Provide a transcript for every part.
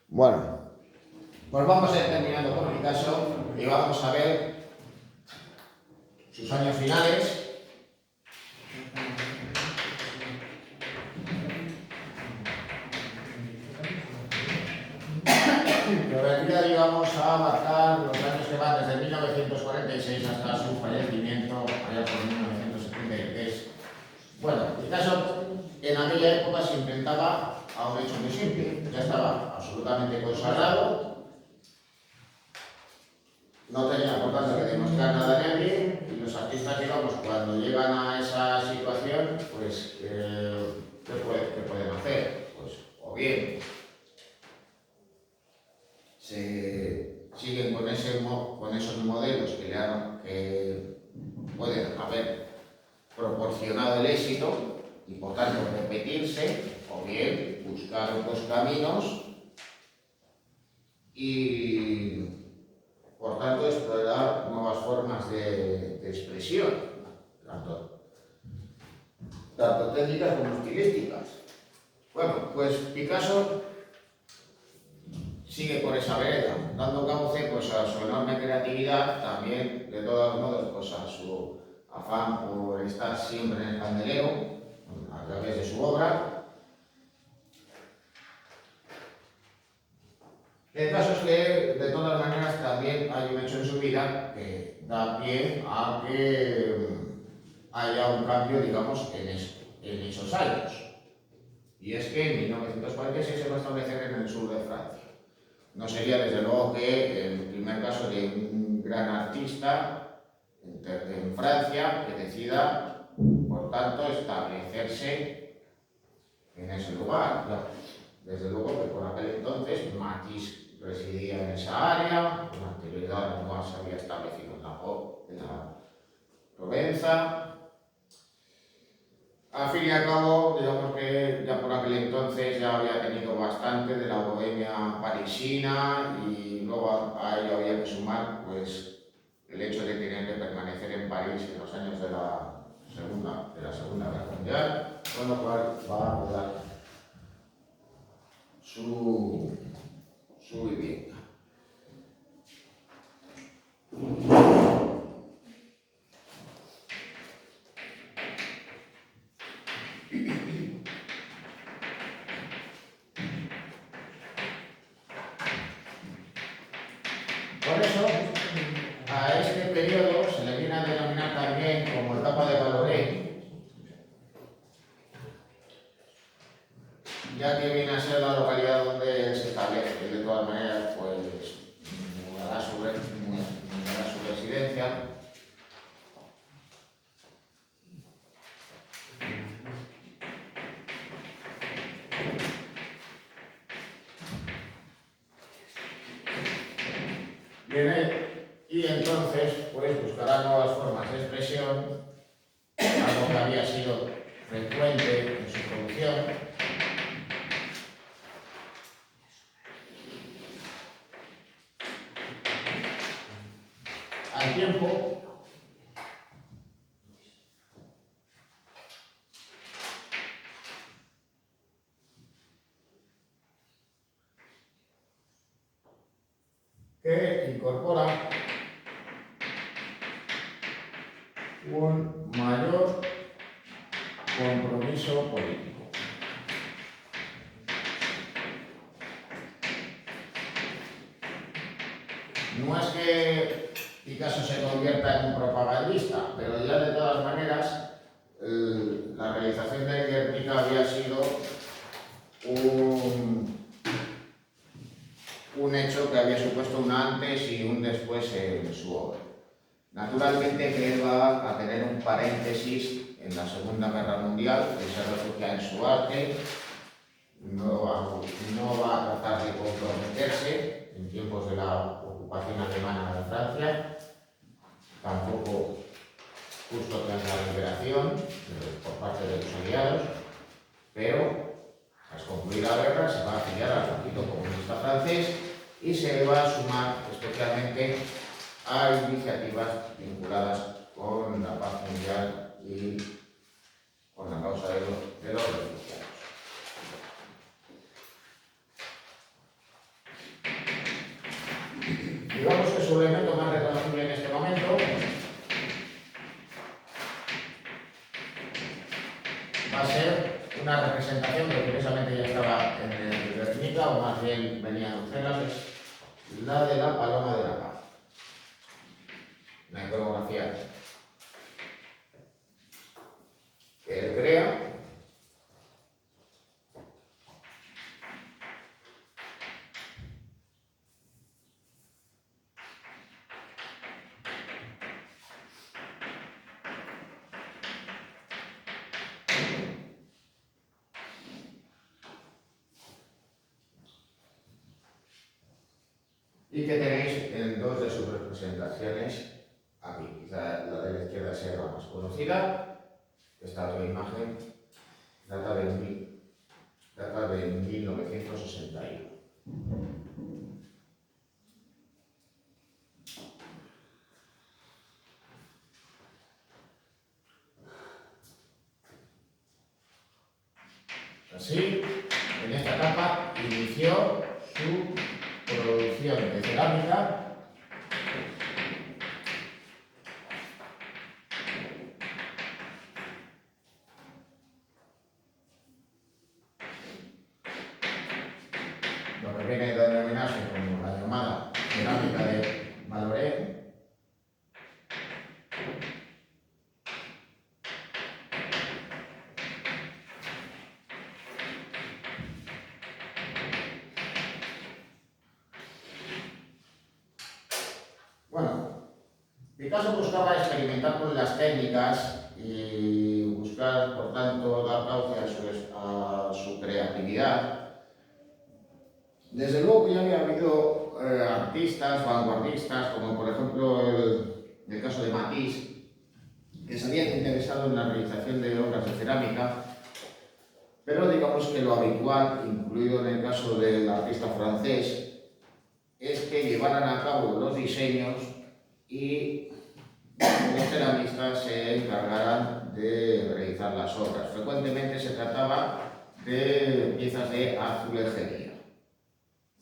Bueno, pues vamos a ir terminando con Picasso y vamos a ver sus años finales. Pero aquí ya íbamos a marcar los años que van desde 1946 hasta su fallecimiento, allá por 1973. Bueno, Picasso en aquella época se enfrentaba a un hecho muy simple. Ya estaba absolutamente consagrado, no tenía por tanto que demostrar nada a nadie, y los artistas, digamos, cuando llegan a esa situación, pues, ¿qué pueden hacer? Pues, o bien se siguen con esos modelos que pueden haber proporcionado el éxito y por tanto repetirse, o bien buscar otros caminos y por tanto explorar nuevas formas de expresión, tanto técnicas como estilísticas. Bueno, pues Picasso sigue por esa vereda, dando cauce pues, a su enorme creatividad, también de todos modos pues, a su afán por estar siempre en el candelero a través de su obra. El caso es que de todas maneras también hay un hecho en su vida que da pie a que haya un cambio, digamos, en esos años. Y es que en 1946 se va a establecer en el sur de Francia. No sería desde luego que el primer caso de un gran artista en Francia que decida, por tanto, establecerse en ese lugar. Desde luego que por aquel entonces Matisse residía en esa área, con anterioridad no se había establecido en la Provenza. Al fin y al cabo, digamos que ya por aquel entonces ya había tenido bastante de la bohemia parisina y luego a ello había que sumar pues, el hecho de tener que permanecer en París en los años de la Segunda Guerra Mundial, con lo cual va a mudar su vivienda. Por eso, a este periodo se le viene a denominar también como etapa de Valoret, ya que viene a ser la localidad donde se establece. De todas maneras, pues mudará su residencia. Y entonces pues buscará nuevas formas de expresión, algo que había sido frecuente en su producción. Al tiempo que incorpora un mayor compromiso político. No es que Picasso se convierta en un propagandista, pero ya de todas maneras la realización de Guernica había sido un hecho que había supuesto un antes y un después en su obra. Naturalmente que él va a tener un paréntesis en la Segunda Guerra Mundial, que se refugia en su arte, no va a tratar de comprometerse en tiempos de la ocupación alemana de Francia, tampoco justo tras la liberación por parte de los aliados, pero tras concluir la guerra se va a afiliar al Partido Comunista Francés y se va a sumar especialmente a iniciativas vinculadas con la paz mundial y con la causa de los refugiados. interesa, o más bien venía a Bruselas, es la de la Paloma de la Paz. La iconografía que él crea. Y que tenéis en dos de sus representaciones aquí. Quizá la de la izquierda sea la más conocida. Esta otra imagen data de 1961. Así, en esta etapa inició su producción de cerámica. Lo que viene a denominarse como la llamada cerámica de Valoré. Bueno, Picasso buscaba experimentar con las técnicas y buscar, por tanto, dar cauce a su creatividad. Desde luego que ya había habido artistas vanguardistas, como por ejemplo el caso de Matisse, que se habían interesado en la realización de obras de cerámica, pero digamos que lo habitual, incluido en el caso del artista francés, es que llevaran a cabo los diseños y los ceramistas se encargaran de realizar las obras. Frecuentemente se trataba de piezas de azulejería.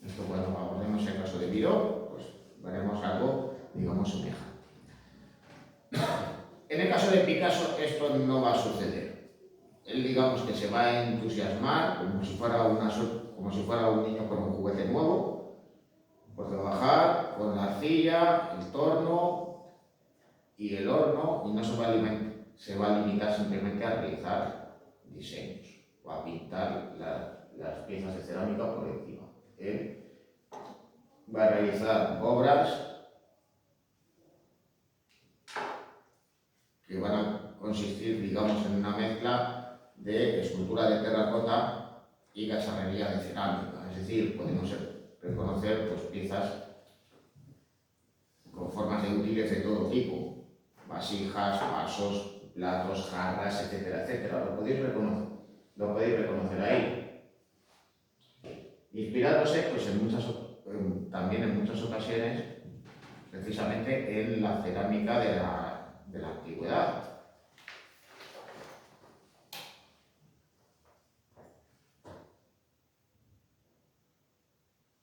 Esto cuando abordemos el caso de Miró, pues veremos algo, digamos, semejante. En el caso de Picasso esto no va a suceder. Él, digamos, que se va a entusiasmar como si fuera un niño con un juguete nuevo, por trabajar con la arcilla, el torno y el horno, y no se va a limitar simplemente a realizar diseños o a pintar las piezas de cerámica por encima. Él va a realizar obras que van a consistir, digamos, en una mezcla de escultura de terracota y cacharrería de cerámica. Es decir, podemos reconocer pues, piezas con formas de útiles de todo tipo, vasijas, vasos, platos, jarras, etcétera, etcétera. Lo podéis reconocer ahí. Inspirándose pues, también en muchas ocasiones precisamente en la cerámica de la antigüedad.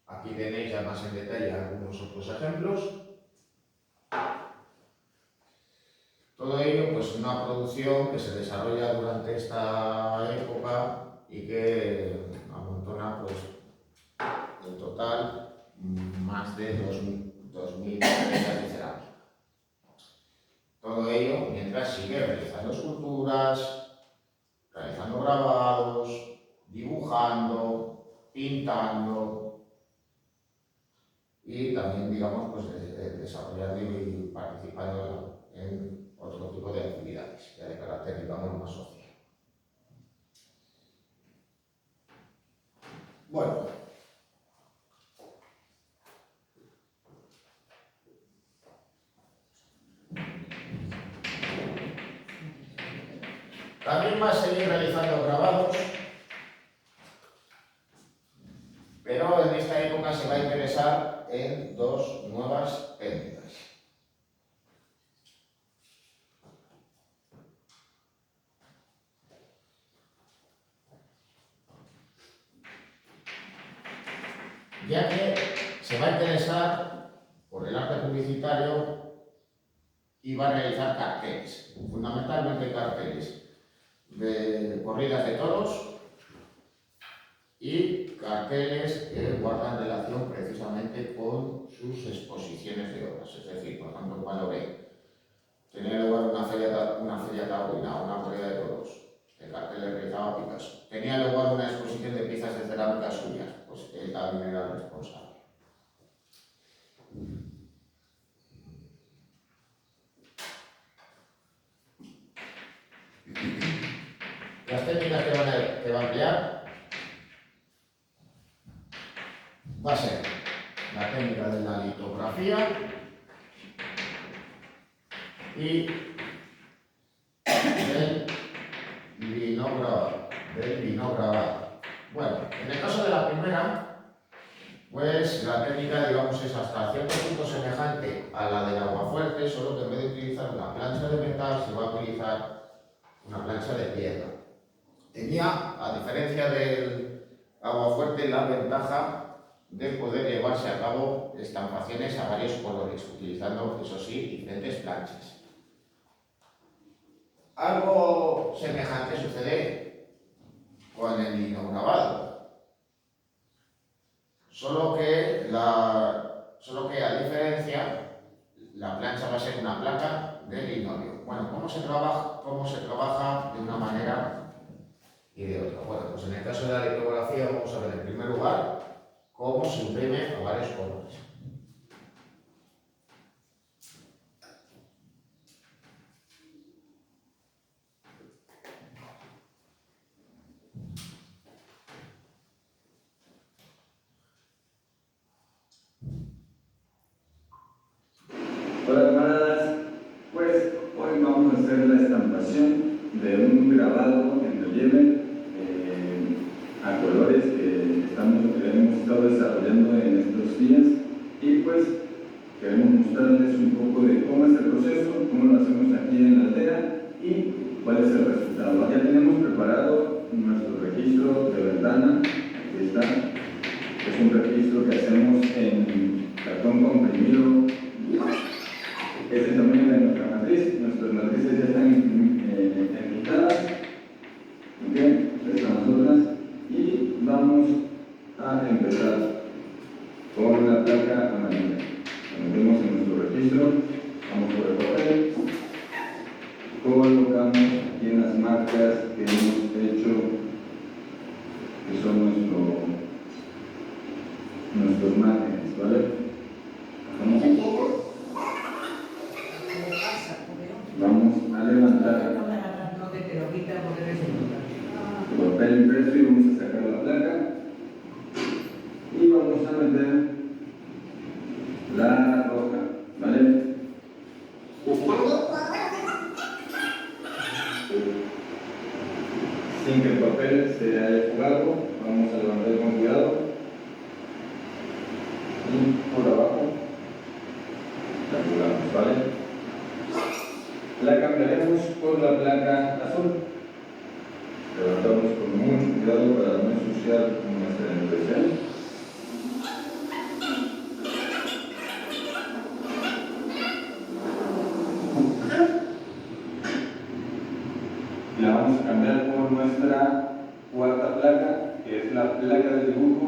Aquí tenéis ya más en detalle algunos otros ejemplos. Todo ello, pues una producción que se desarrolla durante esta época y que amontona, pues, en total, más de 2.000 piezas de cerámica. Todo ello mientras sigue realizando esculturas, realizando grabados, dibujando, pintando y también, digamos, pues, desarrollando y participando en otro tipo de actividades, ya de carácter, digamos, más social. Bueno, también va a seguir realizando grabados, pero en esta época se va a interesar en dos nuevas técnicas. Ya que se va a interesar por el arte publicitario y va a realizar carteles, fundamentalmente carteles de corridas de toros y carteles que guardan relación precisamente con sus exposiciones de obras. Es decir, por ejemplo, cuando ve, tenía lugar una feria taurina, una corrida de toros, el cartel le realizaba Picasso. Tenía lugar una exposición de piezas de cerámica suyas, pues él también era el responsable. Las técnicas que va a emplear va a ser la técnica de la litografía y del linograbado. Bueno, en el caso de la primera, pues la técnica, digamos, es hasta cierto punto semejante a la del aguafuerte, solo que en vez de utilizar una plancha de metal se va a utilizar una plancha de piedra. Tenía, a diferencia del aguafuerte, la ventaja de poder llevarse a cabo estampaciones a varios colores, utilizando, eso sí, diferentes planchas. Algo semejante sucede con el linograbado, solo que a diferencia, la plancha va a ser una placa de linóleo. Bueno, ¿cómo se trabaja de una manera y de otra? Bueno, pues en el caso de la litografía vamos a ver en primer lugar cómo se imprime a varios colores. Hola camaradas, pues hoy vamos a hacer la estampación de un grabado en relieve a colores que hemos estado desarrollando en estos días y pues queremos mostrarles un poco de cómo es el proceso, cómo lo hacemos aquí en la aldea y cuál es el resultado. Ya tenemos preparado nuestro registro de ventana, aquí está, es un registro que hacemos en cartón comprimido. Es el tamaño de nuestra matriz, nuestras matrices ya están enmintadas, estamos otras y vamos a empezar con la placa amarilla. La metemos en nuestro registro, vamos por el papel, colocamos aquí en las marcas que hemos hecho, que son nuestros márgenes, ¿vale? Vamos a levantar el papel impreso y vamos a sacar la placa y vamos a meter la roja, ¿vale? Sin que el papel se haya jugado, vamos a levantar con cuidado y por abajo la jugamos, ¿vale? La cambiaremos por la placa azul. Levantamos con mucho cuidado para no ensuciar nuestra impresión. Y la vamos a cambiar por nuestra cuarta placa, que es la placa de dibujo.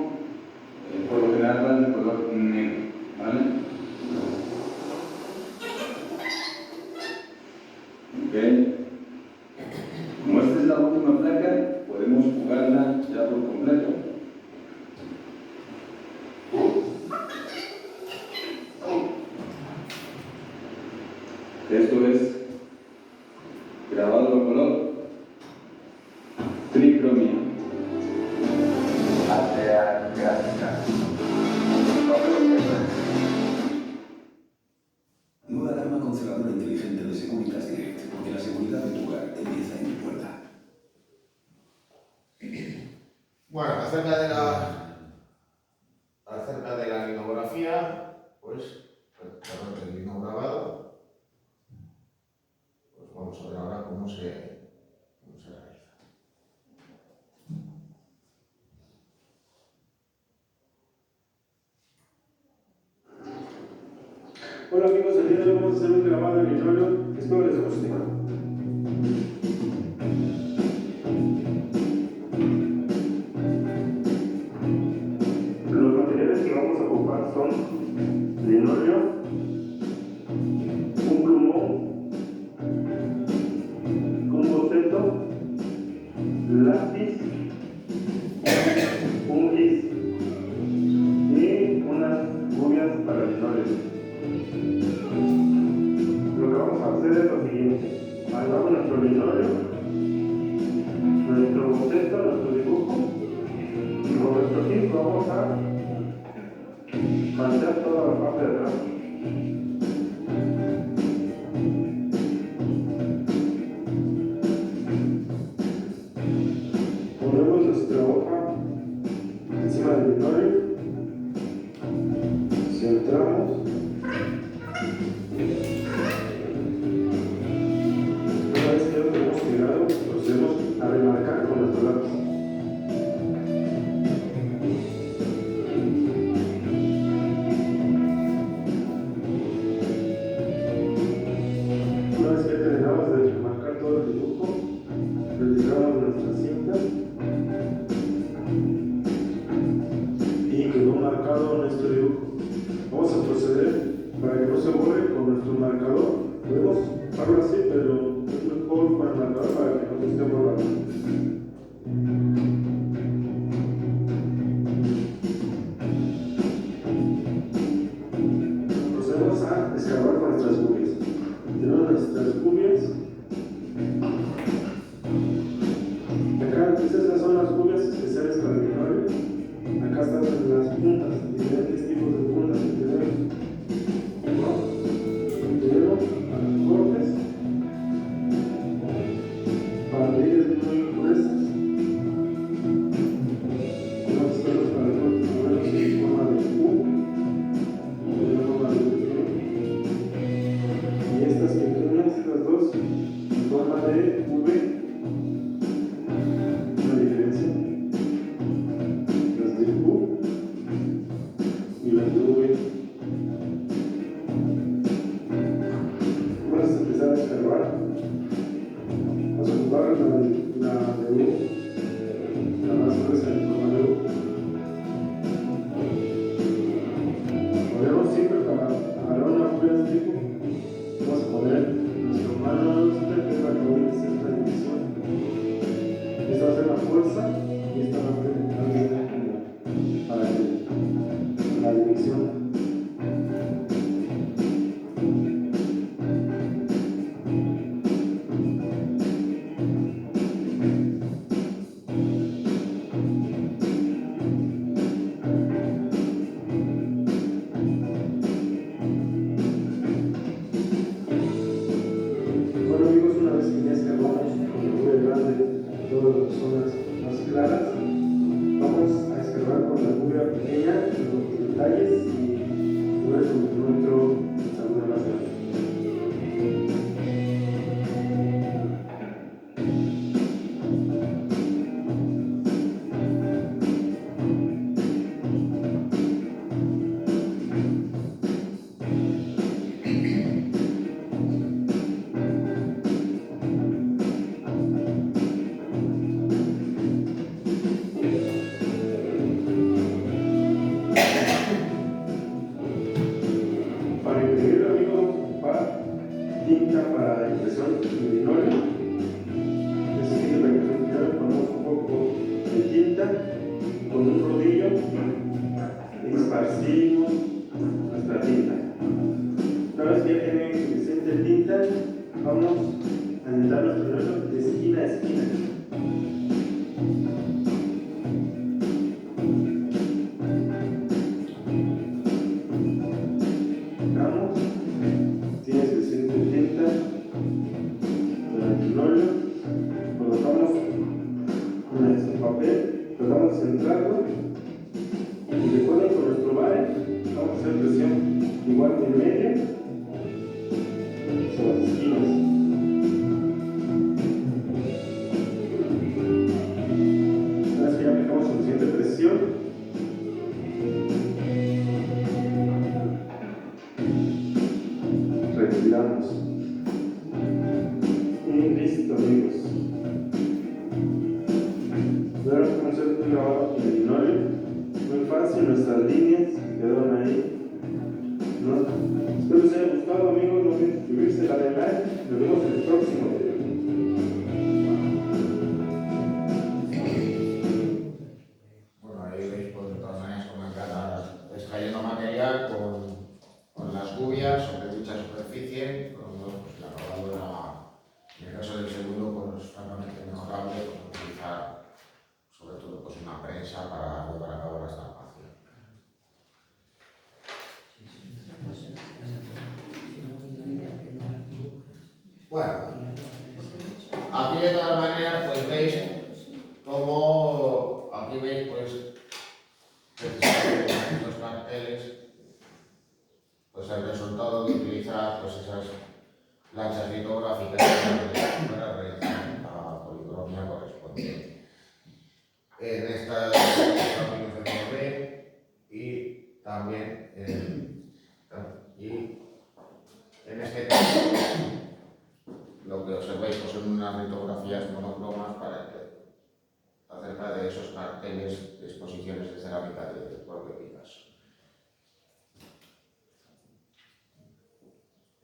Por lo general va de color negro, ¿vale? Okay. Como esta es la última placa, podemos jugarla ya por completo. Esto es grabado a color, tricromía, alta gráfica. Nueva alarma con cerradura inteligente de Securitas Direct, porque la seguridad de tu hogar empieza en tu puerta. Bueno, acerca de la linografía, pues, perdón, del linograbado, pues vamos a ver ahora cómo se realiza. Hola amigos, el día de hoy vamos a hacer un grabado en nitrógeno, espero les guste. linóleo. Lo que vamos a hacer es lo siguiente: agarramos nuestro linóleo, nuestro boceto, nuestro dibujo, y con nuestro pincel vamos a manchar toda la parte de atrás. Ponemos nuestra hoja encima del linóleo, centramos, una vez que lo tenemos pegado, procedemos a remarcar con nuestro lápiz. Una vez que terminamos de remarcar todo el dibujo, retiramos nuestra cinta y quedó marcado nuestro dibujo. Vamos a proceder para que no se borre con nuestro marcador. Podemos hacerlo así, pero es mejor con el marcador para que no se esté borrando. Procedemos a escarbar con nuestras gubias. Tenemos nuestras gubias. Acá, estas son las gubias especiales para el linóleo. Acá están las puntas, diferentes tipos de puntas que tenemos. Tenemos cortes, parrillas muy gruesas. Tenemos pelos para cortes modelos en forma de U, en forma de U. Y estas pequeñas, estas dos, en forma de V. Una diferencia. Las de U y las de V. Vamos a empezar a escarbar. Vamos a ocupar la de U, la más gruesa en forma de U. Ponemos siempre para agarrar una pura de tipo. Vamos a poner nuestro mano nuestra, que es la que voy a hacer la división. Esta va a ser la fuerza y esta va a ser para la división. Bueno amigos, una vez que ya escarbamos con el nube grande todas las zonas más claras, vamos a escarbar con la nube pequeña los detalles y luego con nuestra luna más grande. Para imprimir, amigos, vamos a ocupar tinta para impresión de linóleo. Esa tinta para impresión de linóleo, ponemos un poco de tinta con un rodillo y esparcimos nuestra tinta. Una vez que ya tienen suficiente tinta, vamos a alentar nuestro linóleo de esquina a esquina. Tiene suficiente tinta para el linóleo, colocamos nuestro papel, tratamos de centrarlo y recuerden con nuestro bare vamos a hacer presión igual en medio sobre las esquinas. Una vez que ya aplicamos suficiente presión, retiramos. Y listo amigos. Ahora vamos a hacer un grabado en el linóleo. Muy fácil, nuestras líneas quedaron ahí. ¿No? Espero les haya gustado amigos, no olviden suscribirse, darle like. Nos vemos en el próximo video. Bueno, ahí veis pues, de todas maneras cómo está extrayendo material con las gubias sobre dicha superficie, pues, la acabadora, en el caso del segundo, pues francamente mejorable, pues, utilizar sobre todo pues, una prensa para llevar a cabo la estampación. Bueno, aquí de todas maneras pues veis como aquí veis pues precisamente con estos carteles pues el resultado de utilizar pues esas planchas litográficas para realizar la policromia correspondiente. En estas caminos de bebé y también en este caso lo que observáis pues, son unas litografías monocromas acerca de esos carteles de exposiciones de cerámica de propio Picasso.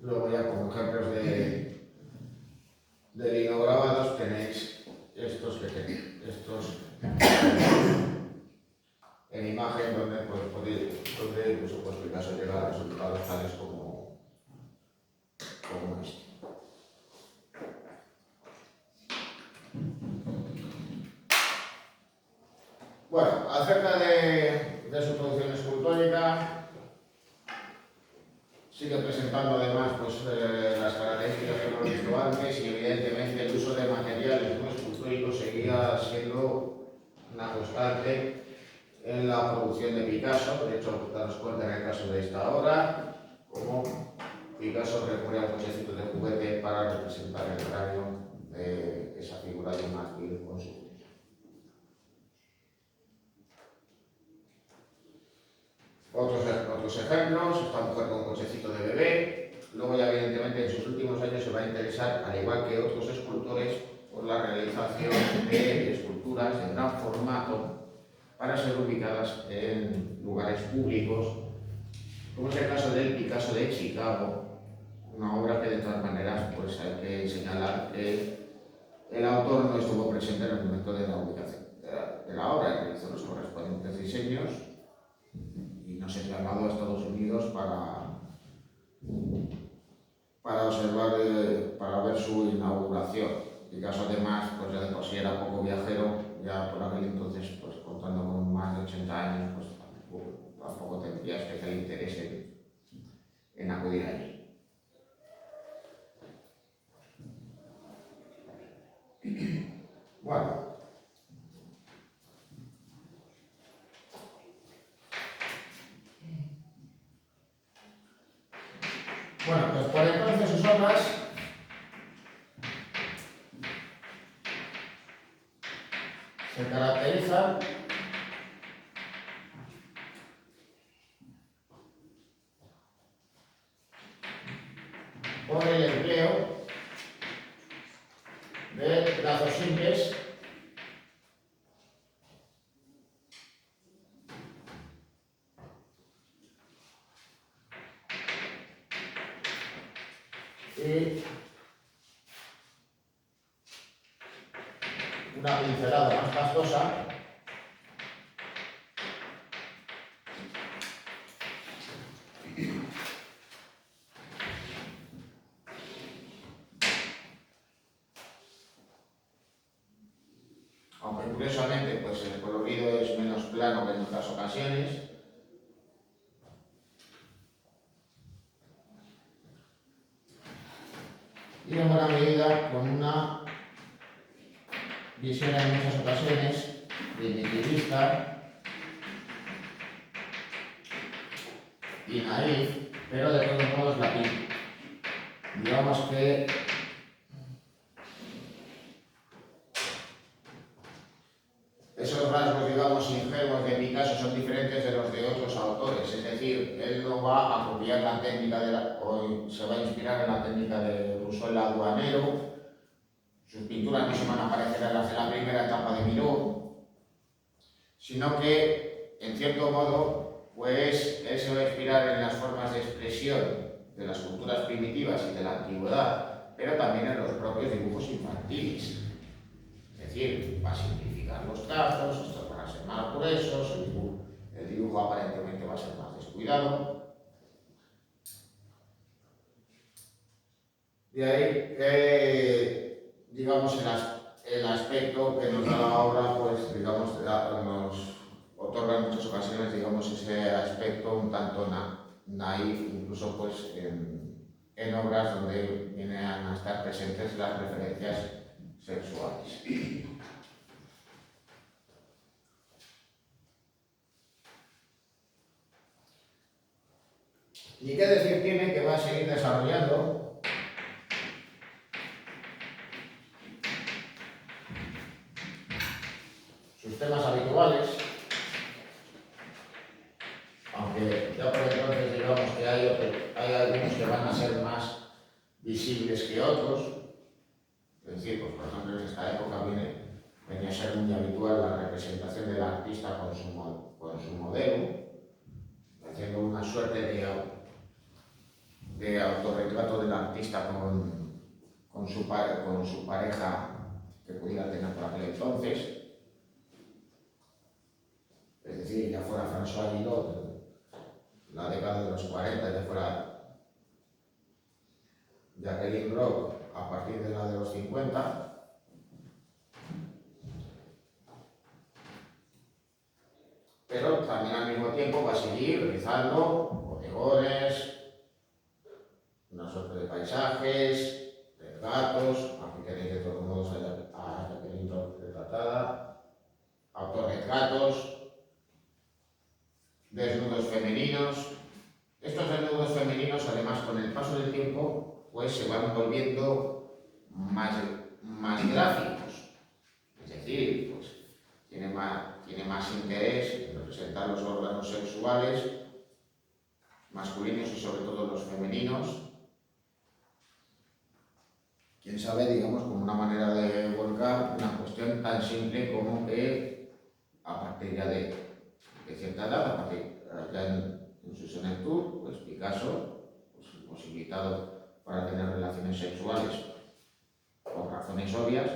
Luego ya como ejemplos de linograbados tenéis estos en imagen donde incluso pues, Picasso llega a resultados tales como este. Bueno, acerca de su producción escultórica, sigue presentando además pues, las características que hemos visto antes y evidentemente el uso de materiales no escultóricos seguía siendo una constante en la producción de Picasso. De hecho, daros cuenta en el caso de esta obra, como Picasso recurre al cochecito de juguete para representar el cráneo de esa figura de un mártir con su cuchillo. Otros ejemplos, esta mujer con cochecito de bebé. Luego ya evidentemente en sus últimos años se va a interesar, al igual que otros escultores, por la realización de esculturas de gran formato para ser ubicadas en lugares públicos, como es el caso del Picasso de Chicago, una obra que de todas maneras pues hay que señalar que el autor no estuvo presente en el momento de la ubicación de la obra, realizó los correspondientes diseños y no se trasladó a Estados Unidos para observar, para ver su inauguración. Picasso además, pues ya de por sí era poco viajero, ya por aquel entonces, pues contando con más de 80 años, pues tampoco tendría especial interés en acudir allí. Bueno. Bueno, pues por entonces sus obras se caracterizan por el empleo de trazos simples y una pincelada más pastosa aunque curiosamente pues el colorido es menos plano que en otras ocasiones. Y en buena medida con una visión en muchas ocasiones primitivista y naif, pero de todos modos latino. Digamos que esos rasgos, digamos, ingenuos de Picasso son diferentes de los de otros autores, es decir, él no va a copiar la técnica o se va a inspirar en la técnica de Rousseau el aduanero. Sus pinturas no se van a parecer a las de la primera etapa de Miró, sino que, en cierto modo, pues él se va a inspirar en las formas de expresión de las culturas primitivas y de la antigüedad, pero también en los propios dibujos infantiles. Es decir, va a simplificar los trazos, estos van a ser más gruesos, el dibujo aparentemente va a ser más descuidado. De ahí, digamos, el aspecto que nos da la obra, pues, digamos, nos otorga en muchas ocasiones, digamos, ese aspecto un tanto naif, incluso, pues, en obras donde vienen a estar presentes las referencias sexuales. ¿Y qué decir tiene que va a seguir desarrollando sus temas habituales? Aunque ya por entonces digamos que hay algunos que van a ser más visibles que otros. Es decir, pues, por ejemplo, en esta época venía a ser muy habitual la representación del artista con su modelo, haciendo una suerte de autorretrato del artista con su pareja que pudiera tener por aquel entonces. Es decir, ya fuera François Villot, la década de los 40, ya fuera Jacqueline Roch a partir de la de los 50. Pero también al mismo tiempo va a seguir realizando bodegones, una suerte de paisajes, retratos, aquí tenéis de todos modos a Jacqueline Roch retratada, autorretratos, desnudos femeninos. Estos desnudos femeninos, además, con el paso del tiempo, pues se van volviendo más gráficos. Es decir, pues tiene más interés en representar los órganos sexuales masculinos y sobre todo los femeninos. Quién sabe, digamos, como una manera de volcar una cuestión tan simple como que a partir ya de cierta edad, a partir ya en su senectud, pues Picasso, pues imposibilitado para tener relaciones sexuales por razones obvias,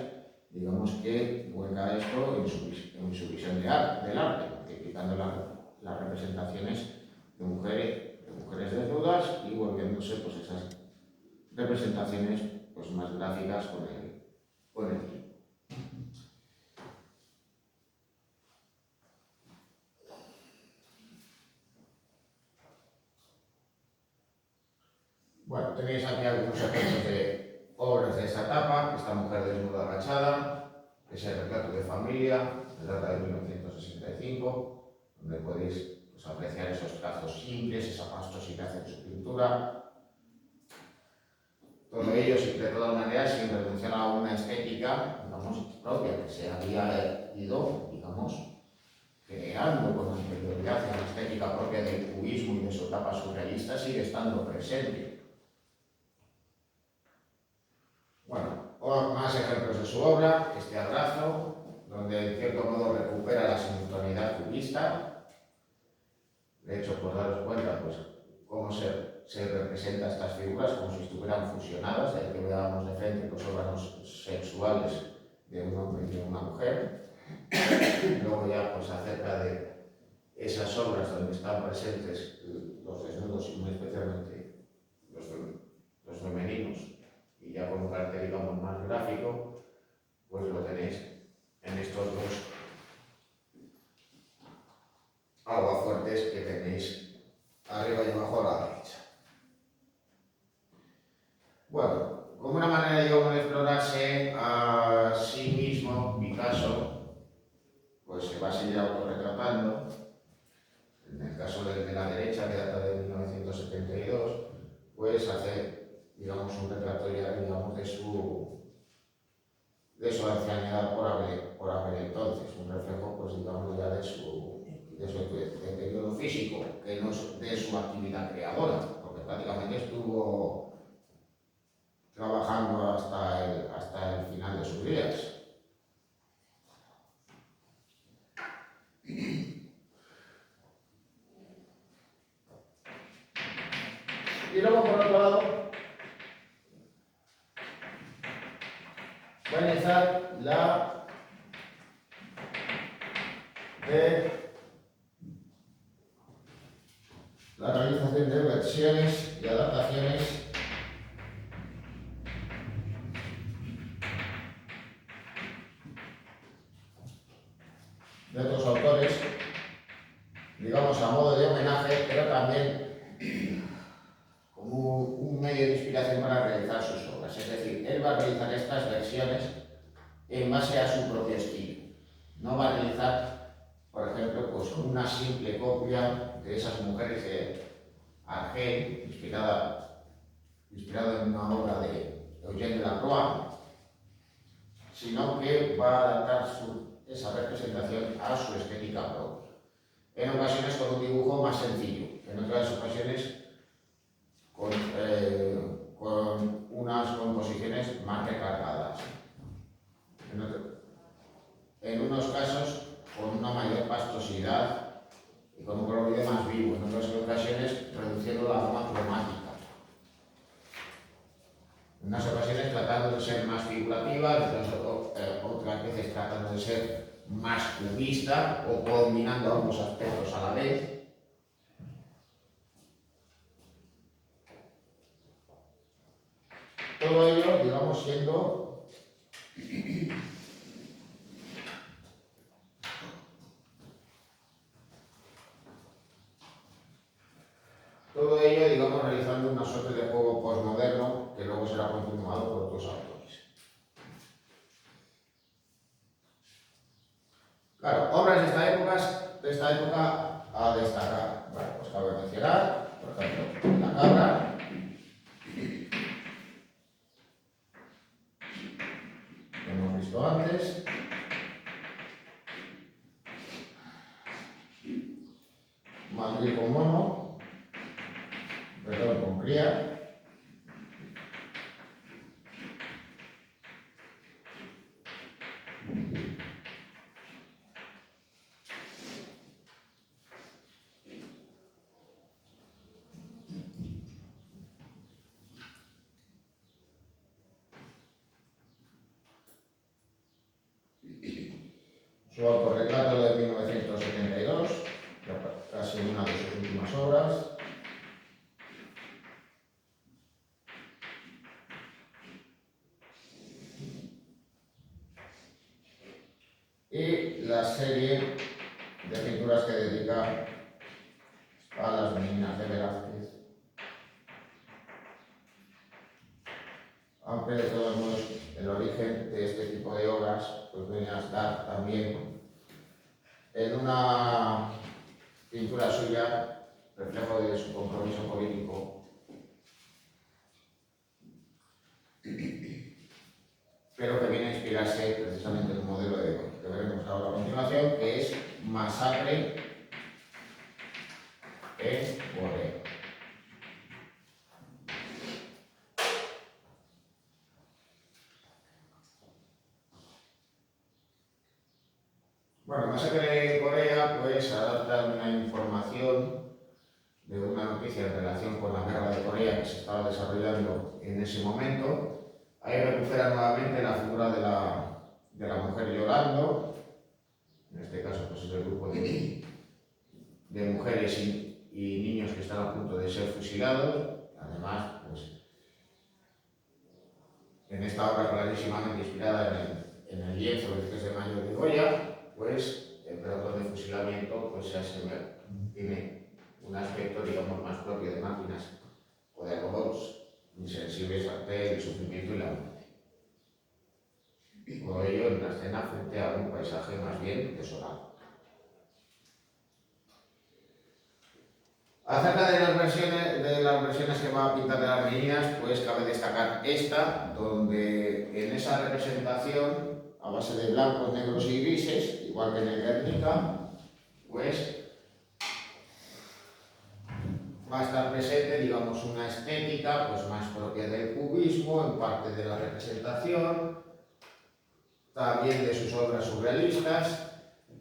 digamos que vuelca esto en su visión del arte, multiplicando las representaciones de mujeres desnudas y volviéndose, pues, esas representaciones, pues, más gráficas con el tiempo. Bueno, tenéis aquí algunos ejemplos de obras de esta etapa: esta mujer desnuda agachada, ese retrato de familia, que data de 1965, donde podéis, pues, apreciar esos trazos simples, esa pastosidad en su pintura. Todo ello, de todas maneras, sin renunciar a una estética, digamos, propia, que se había ido, digamos, creando con anterioridad una estética propia del cubismo y de su etapa surrealista, sigue estando presente. Bueno, más ejemplos de su obra: este abrazo, donde en cierto modo recupera la simultaneidad cubista. De hecho, por daros cuenta, pues, cómo se representa estas figuras como si estuvieran fusionadas, de que veamos de frente los órganos sexuales de un hombre y de una mujer. Luego ya, pues, acerca de esas obras donde están presentes los desnudos y muy especialmente los femeninos, y ya con un carácter, digamos, más gráfico, pues lo tenéis en estos dos aguafuertes que tenéis arriba y abajo a la derecha. Bueno, como una manera, digamos, de explorarse a sí mismo, Picasso, pues se va a seguir autorretratando. En el caso del de la derecha, que data de 1972, pues hace, digamos, un retrato ya, digamos, de su ancianidad por aquel entonces, un reflejo, pues, digamos, ya de su deterioro físico, que no es de su actividad creadora, porque prácticamente estuvo trabajando hasta el final de sus días. Y luego, por otro lado, voy a analizar la realización de versiones y adaptaciones también como un medio de inspiración para realizar sus obras. Es decir, él va a realizar estas versiones en base a su propio estilo. No va a realizar, por ejemplo, pues una simple copia de esas mujeres de Argel, inspirado en una obra de Eugène Delacroix, sino que va a adaptar esa representación a su estética propia. En ocasiones con un dibujo más sencillo, en otras ocasiones con unas composiciones más recargadas. En unos casos con una mayor pastosidad y con un colorido más vivo, en otras ocasiones reduciendo la gama cromática. En unas ocasiones tratando de ser más figurativa, otras veces tratando de ser más cubista o combinando ambos aspectos a la vez. Todo ello, digamos, siendo realizando una suerte de juego postmoderno que luego será continuado por otros autores. Claro, obras de esta época a destacar. Bueno, pues cabe mencionar, por ejemplo, La Cabra, que hemos visto antes, Madrid con mono, perdón, con cría, su autorretrato de 1972, casi una de sus últimas obras. Y la serie de pinturas que dedica a las meninas de Velázquez. Aunque de todos modos el origen de este tipo de obras pues viene a estar también en una pintura suya, reflejo de su compromiso político, pero que viene a inspirarse precisamente en un modelo que veremos ahora a continuación, que es Masacre en Corea. Bueno, Masacre en Corea pues adapta una información de una noticia en relación con la guerra de Corea que se estaba desarrollando en ese momento. Ahí recupera nuevamente la figura de la mujer llorando, en este caso pues es el grupo de mujeres y niños que están a punto de ser fusilados. Además, pues en esta obra clarísimamente inspirada en el lienzo del 3 de mayo de Goya, pues el pelotón de fusilamiento pues tiene un aspecto, digamos, más propio de máquinas o de robots insensibles ante el sufrimiento y la muerte. Y todo ello en una escena frente a un paisaje más bien desolado. Acerca de las versiones que va a pintar de las meninas, pues cabe destacar esta, donde en esa representación, a base de blancos, negros y grises, igual que en el Guernica, pues va a estar presente, digamos, una estética pues más propia del cubismo, en parte de la representación, también de sus obras surrealistas,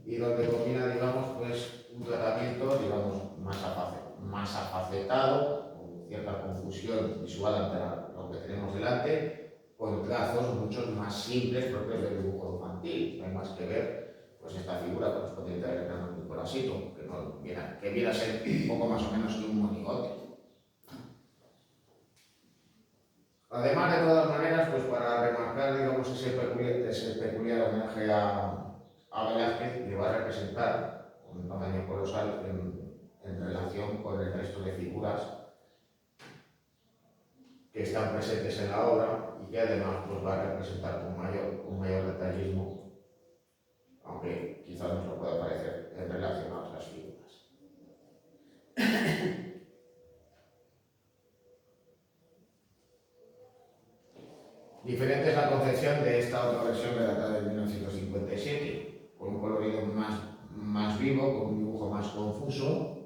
y donde combina, digamos, pues un tratamiento, digamos, más afacetado, con cierta confusión visual ante lo que tenemos delante, con trazos mucho más simples propios del dibujo infantil. No hay más que ver pues esta figura correspondiente al gran Nicolásito, que viene a ser un poco más o menos que un monigote. Además, de todas maneras, pues para remarcar, digamos, ese peculiar homenaje a Velázquez, que va a representar un tamaño colosal en relación con el resto figuras que están presentes en la obra y que además pues, va a representar con mayor detallismo, aunque quizás nos lo pueda parecer en relación a otras figuras. Diferente es la concepción de esta otra versión redactada en 1957, con un colorido más vivo, con un dibujo más confuso,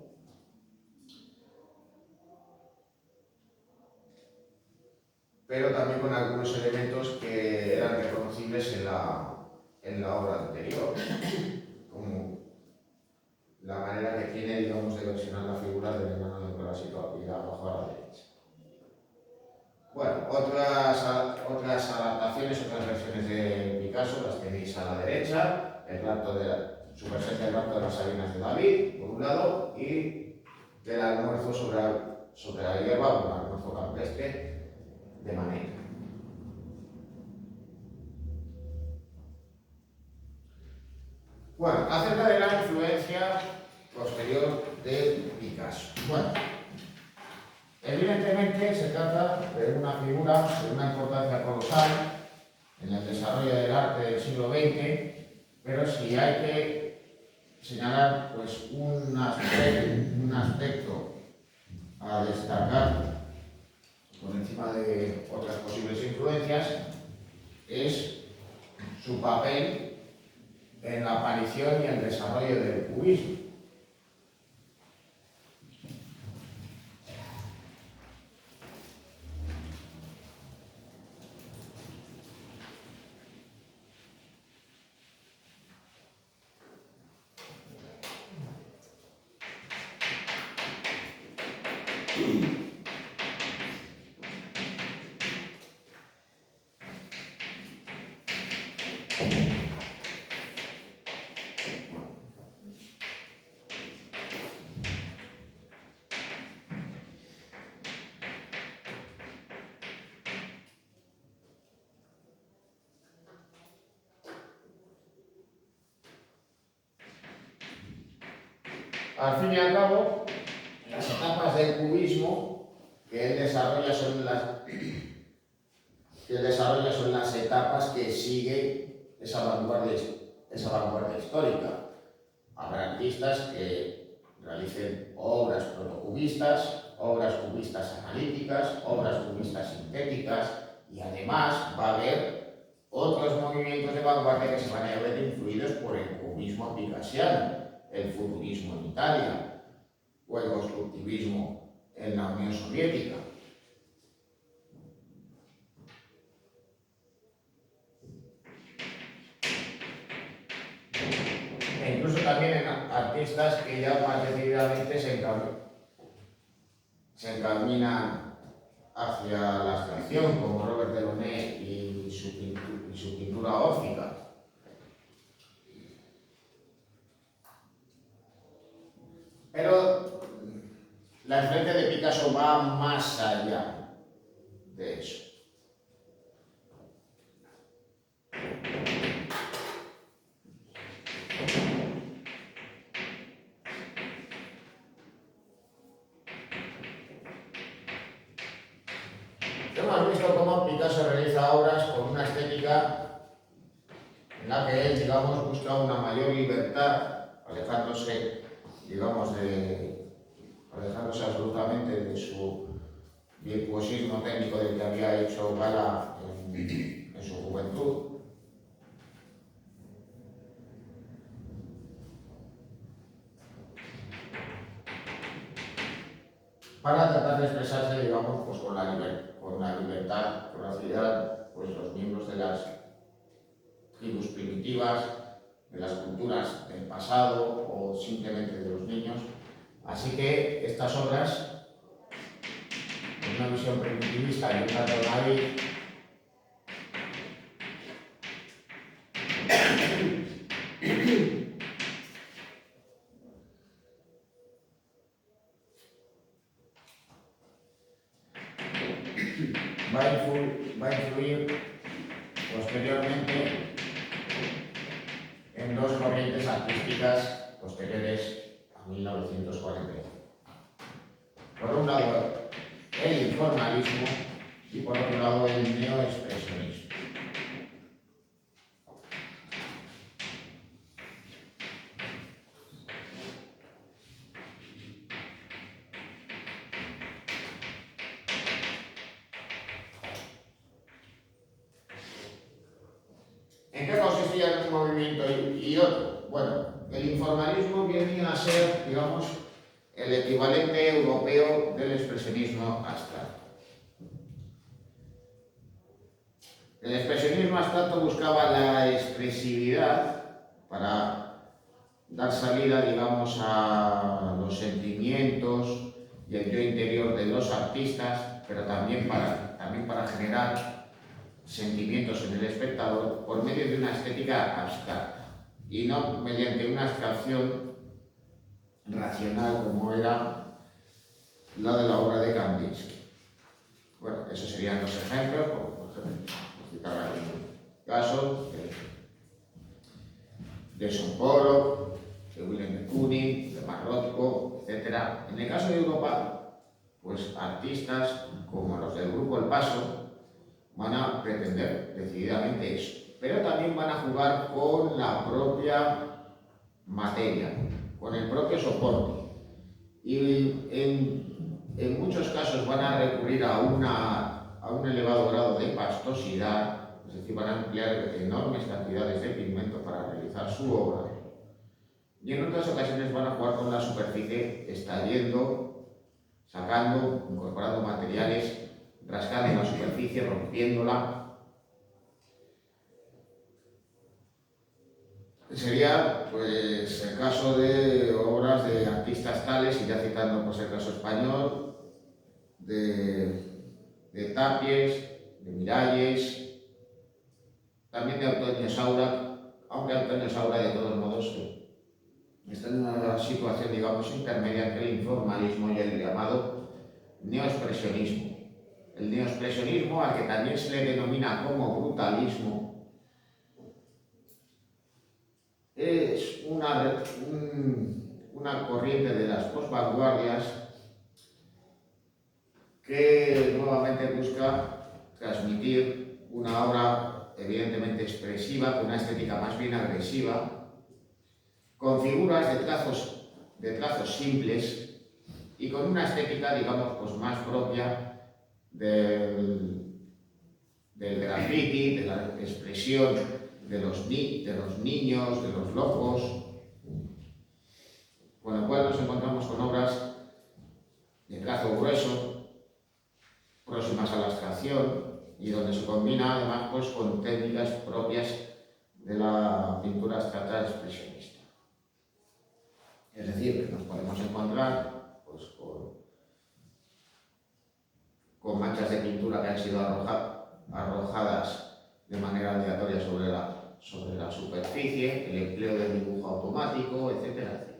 pero también con algunos elementos que eran reconocibles en la obra anterior, como la manera que tiene, digamos, de versionar la figura del enano de Nicolás y abajo a la derecha. Bueno, otras adaptaciones, otras versiones de Picasso las tenéis a la derecha, su versión del rapto de las Sabinas de David, por un lado, y del almuerzo sobre la hierba, un almuerzo campestre de Manet. Bueno, acerca de la influencia posterior de Picasso. Bueno, evidentemente se trata de una figura de una importancia colosal en el desarrollo del arte del siglo XX, pero si hay que señalar pues, un aspecto a destacar por encima de otras posibles influencias, es su papel en la aparición y el desarrollo del cubismo. Al fin y al cabo, las etapas del cubismo que él desarrolla son las etapas que sigue esa vanguardia histórica. Habrá artistas que realicen obras protocubistas, obras cubistas analíticas, obras cubistas sintéticas, y además va a haber otros movimientos de vanguardia que se van a ver influidos por el cubismo picassiano, el futurismo en Italia o el constructivismo en la Unión Soviética. E incluso también en artistas que ya más decididamente se encaminan hacia la abstracción, como Robert Delaunay y su pintura órfica. Pero la influencia de Picasso va más allá de eso. Hemos visto cómo Picasso realiza obras con una estética en la que él, digamos, busca una mayor libertad, alejándose absolutamente de su virtuosismo técnico del que había hecho gala en su juventud. Para tratar de expresarse, digamos, pues con la libertad, con la facilidad, pues los miembros de las tribus primitivas, de las culturas del pasado o simplemente de los niños. Así que estas obras, con una visión primitivista y un trato David, va a influir posteriormente en dos corrientes artísticas posteriores a 1940. Por un lado, el informalismo y por otro lado, el neoexpresionismo. ¿En qué consistía un movimiento y otro? Bueno, el informalismo viene a ser, digamos, el equivalente europeo del expresionismo abstracto. El expresionismo abstracto buscaba la expresividad para dar salida, digamos, a los sentimientos y el yo interior de los artistas, pero también para generar sentimientos en el espectador por medio de una estética abstracta y no mediante una abstracción racional como era la de la obra de Kandinsky. Bueno, esos serían los ejemplos, por ejemplo, citar algún caso de Sokolow, de Willem de Kooning, de Mark Rothko, etc. En el caso de Europa, pues artistas como los del grupo El Paso van a pretender decididamente eso, pero también van a jugar con la propia materia, con el propio soporte, y en muchos casos van a recurrir a un elevado grado de pastosidad, es decir, van a emplear enormes cantidades de pigmento para realizar su obra, y en otras ocasiones van a jugar con la superficie, extrayendo, sacando, incorporando materiales, rascando la superficie, rompiéndola. Sería pues el caso de obras de artistas tales, y ya citando pues el caso español, de Tapies, de Miralles, también de Antonio Saura, aunque Antonio Saura de todos modos está en una situación, digamos, intermedia entre el informalismo y el llamado neoexpresionismo. El neoexpresionismo, al que también se le denomina como brutalismo, es una corriente de las posvanguardias que nuevamente busca transmitir una obra evidentemente expresiva, con una estética más bien agresiva, con figuras de trazos simples y con una estética, digamos, pues más propia del graffiti, de la expresión de los niños, de los locos, con lo cual nos encontramos con obras de trazo grueso, próximas a la abstracción, y donde se combina además pues, con técnicas propias de la pintura abstracta expresionista. Es decir, que nos podemos encontrar pues, con manchas de pintura que han sido arrojadas de manera aleatoria sobre la superficie, el empleo del dibujo automático, etcétera, etcétera.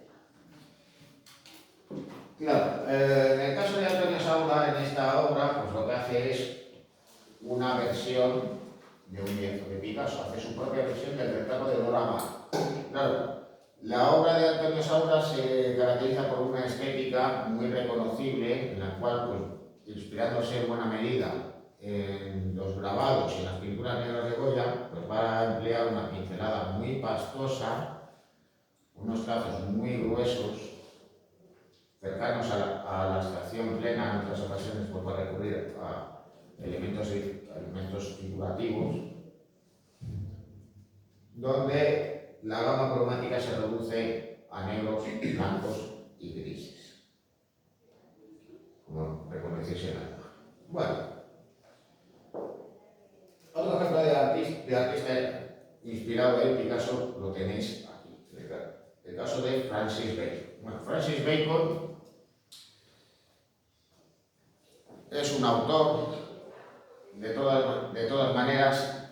Claro, en el caso de Antonio Saura, en esta obra, pues lo que hace es una versión de un lienzo de Picasso, hace su propia versión del retrato de Dora Maar. Claro, la obra de Antonio Saura se caracteriza por una estética muy reconocible, en la cual, pues, inspirándose en buena medida en los grabados y en las pinturas negras de Goya, pues va a emplear una pincelada muy pastosa, unos trazos muy gruesos, cercanos a la abstracción plena. En otras ocasiones pues, va a recurrir a elementos figurativos, donde la gama cromática se reduce a negros, blancos y grises, como reconocerse en la imagen. Bueno, otro ejemplo de artista inspirado en Picasso lo tenéis aquí, el caso de Francis Bacon. Bueno, Francis Bacon es un autor, de todas maneras,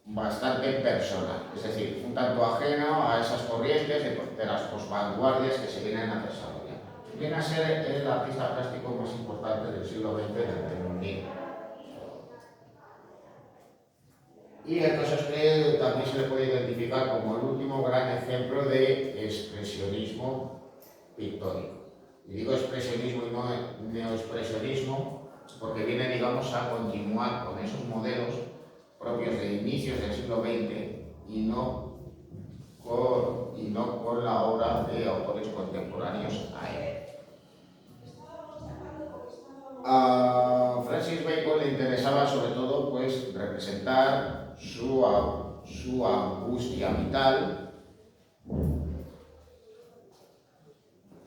bastante personal, es decir, un tanto ajeno a esas corrientes de las posvanguardias que se vienen a desarrollar. Viene a ser el artista plástico más importante del siglo XX en el Reino Unido. Y el caso es que también se le puede identificar como el último gran ejemplo de expresionismo pictórico. Y digo expresionismo y no neoexpresionismo porque viene, digamos, a continuar con esos modelos propios de inicios del siglo XX y no con la obra de autores contemporáneos a él. A Francis Bacon le interesaba sobre todo pues, representar su angustia vital,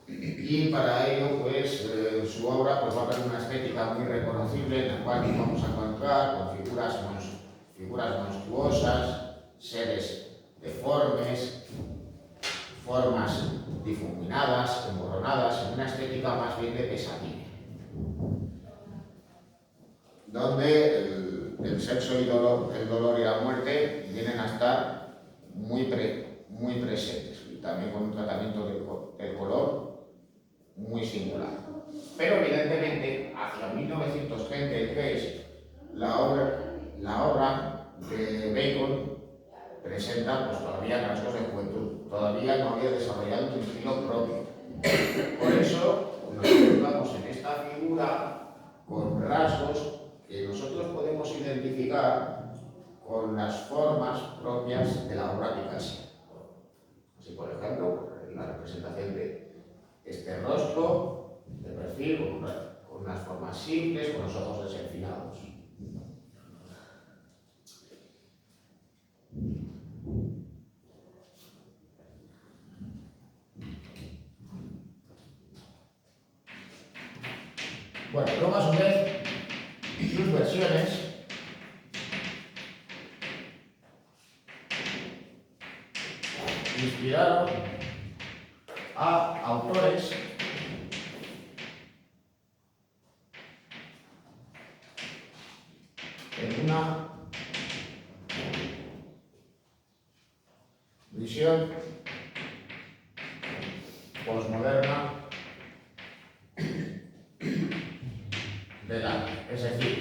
y para ello pues, su obra pues, va a tener una estética muy reconocible en la cual nos vamos a encontrar con figuras monstruosas, seres deformes, formas difuminadas, emborronadas, en una estética más bien de pesadilla, donde el sexo y el dolor y la muerte vienen a estar muy presentes, y también con un tratamiento del color muy singular. Pero evidentemente, hacia 1933, la obra de Bacon presenta pues, todavía rasgos de juventud, todavía no había desarrollado un estilo propio. Por eso nos encontramos en esta figura con rasgos que nosotros podemos identificar con las formas propias de la obra Picasso. Así, por ejemplo, la representación de este rostro de perfil con unas formas simples, con los ojos desenfinados. Bueno, luego a su vez, sus versiones inspiraron a autores en una visión posmoderna del arte. Es decir,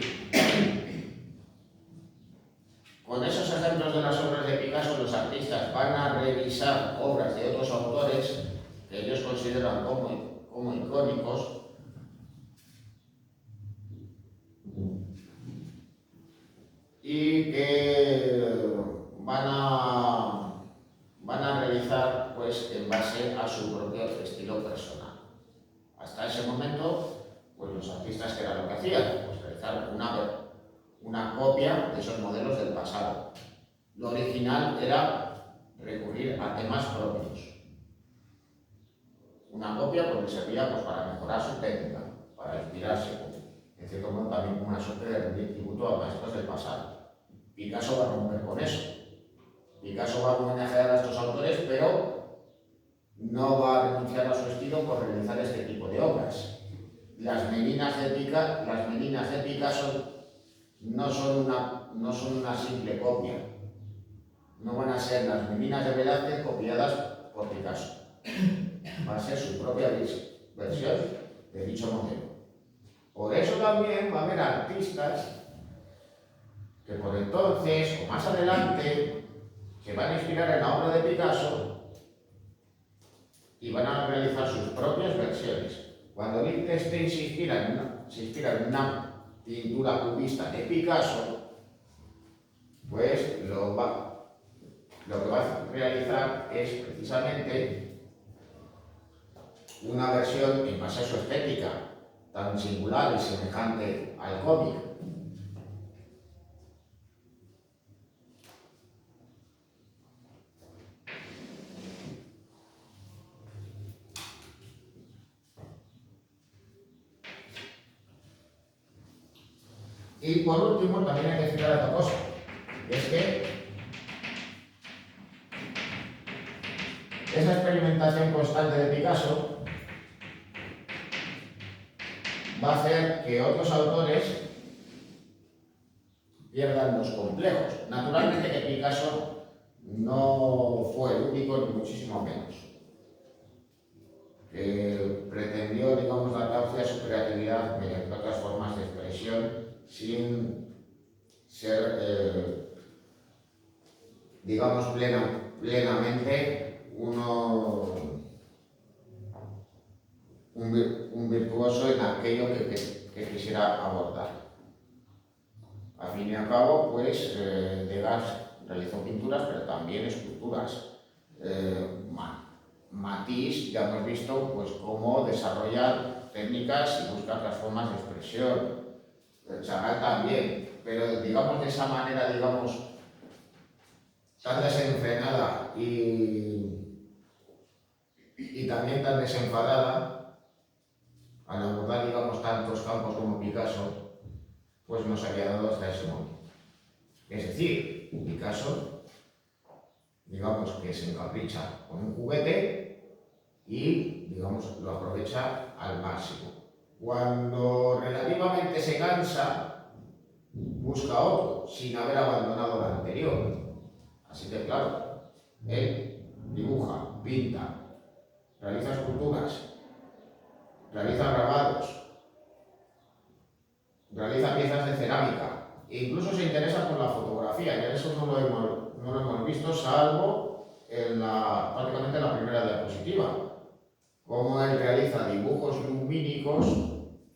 con esos ejemplos de las obras de Picasso, los artistas van a revisar obras de otros autores que ellos consideran como icónicos, y que van a realizar pues, en base a su propio estilo personal. Hasta ese momento, pues los artistas, ¿qué era lo que hacían? Pues realizar una copia de esos modelos del pasado. Lo original era recurrir a temas propios. Una copia pues, le servía pues, para mejorar su técnica, para inspirarse, en cierto modo también como una suerte de rendir tributo a maestros del pasado. Picasso va a romper con eso. Picasso va a homenajear a estos autores, pero no va a renunciar a su estilo por realizar este tipo de obras. Las meninas de Picasso no son una simple copia. No van a ser las meninas de Velázquez copiadas por Picasso. Va a ser su propia versión de dicho modelo. Por eso también va a haber artistas que por entonces o más adelante se van a inspirar en la obra de Picasso y van a realizar sus propias versiones. Cuando Lichtenstein se inspira en una pintura cubista de Picasso, pues lo que va a realizar es precisamente una versión en base a su estética tan singular y semejante al cómic. Y por último, también hay que citar otra cosa, y es que esa experimentación constante de Picasso va a hacer que otros autores pierdan los complejos. Naturalmente que Picasso no fue el único, ni muchísimo menos, que pretendió, digamos, dar cauce a su creatividad mediante otras formas de expresión sin ser, digamos, plenamente un virtuoso en aquello que quisiera abordar. Al fin y al cabo, pues Degas realizó pinturas, pero también esculturas. Matisse, ya hemos visto pues, cómo desarrollar técnicas y buscar las formas de expresión. Chagall también, pero digamos de esa manera, digamos, tan desenfrenada y también tan desenfadada, al abordar, digamos, tantos campos como Picasso, pues nos había dado hasta ese momento. Es decir, Picasso, digamos que se encapricha con un juguete y, digamos, lo aprovecha al máximo. Cuando relativamente se cansa, busca otro, sin haber abandonado el anterior. Así que, claro, él dibuja, pinta, realiza esculturas, realiza grabados, realiza piezas de cerámica, e incluso se interesa por la fotografía, y en eso no lo hemos visto, salvo prácticamente en la primera diapositiva, cómo él realiza dibujos lumínicos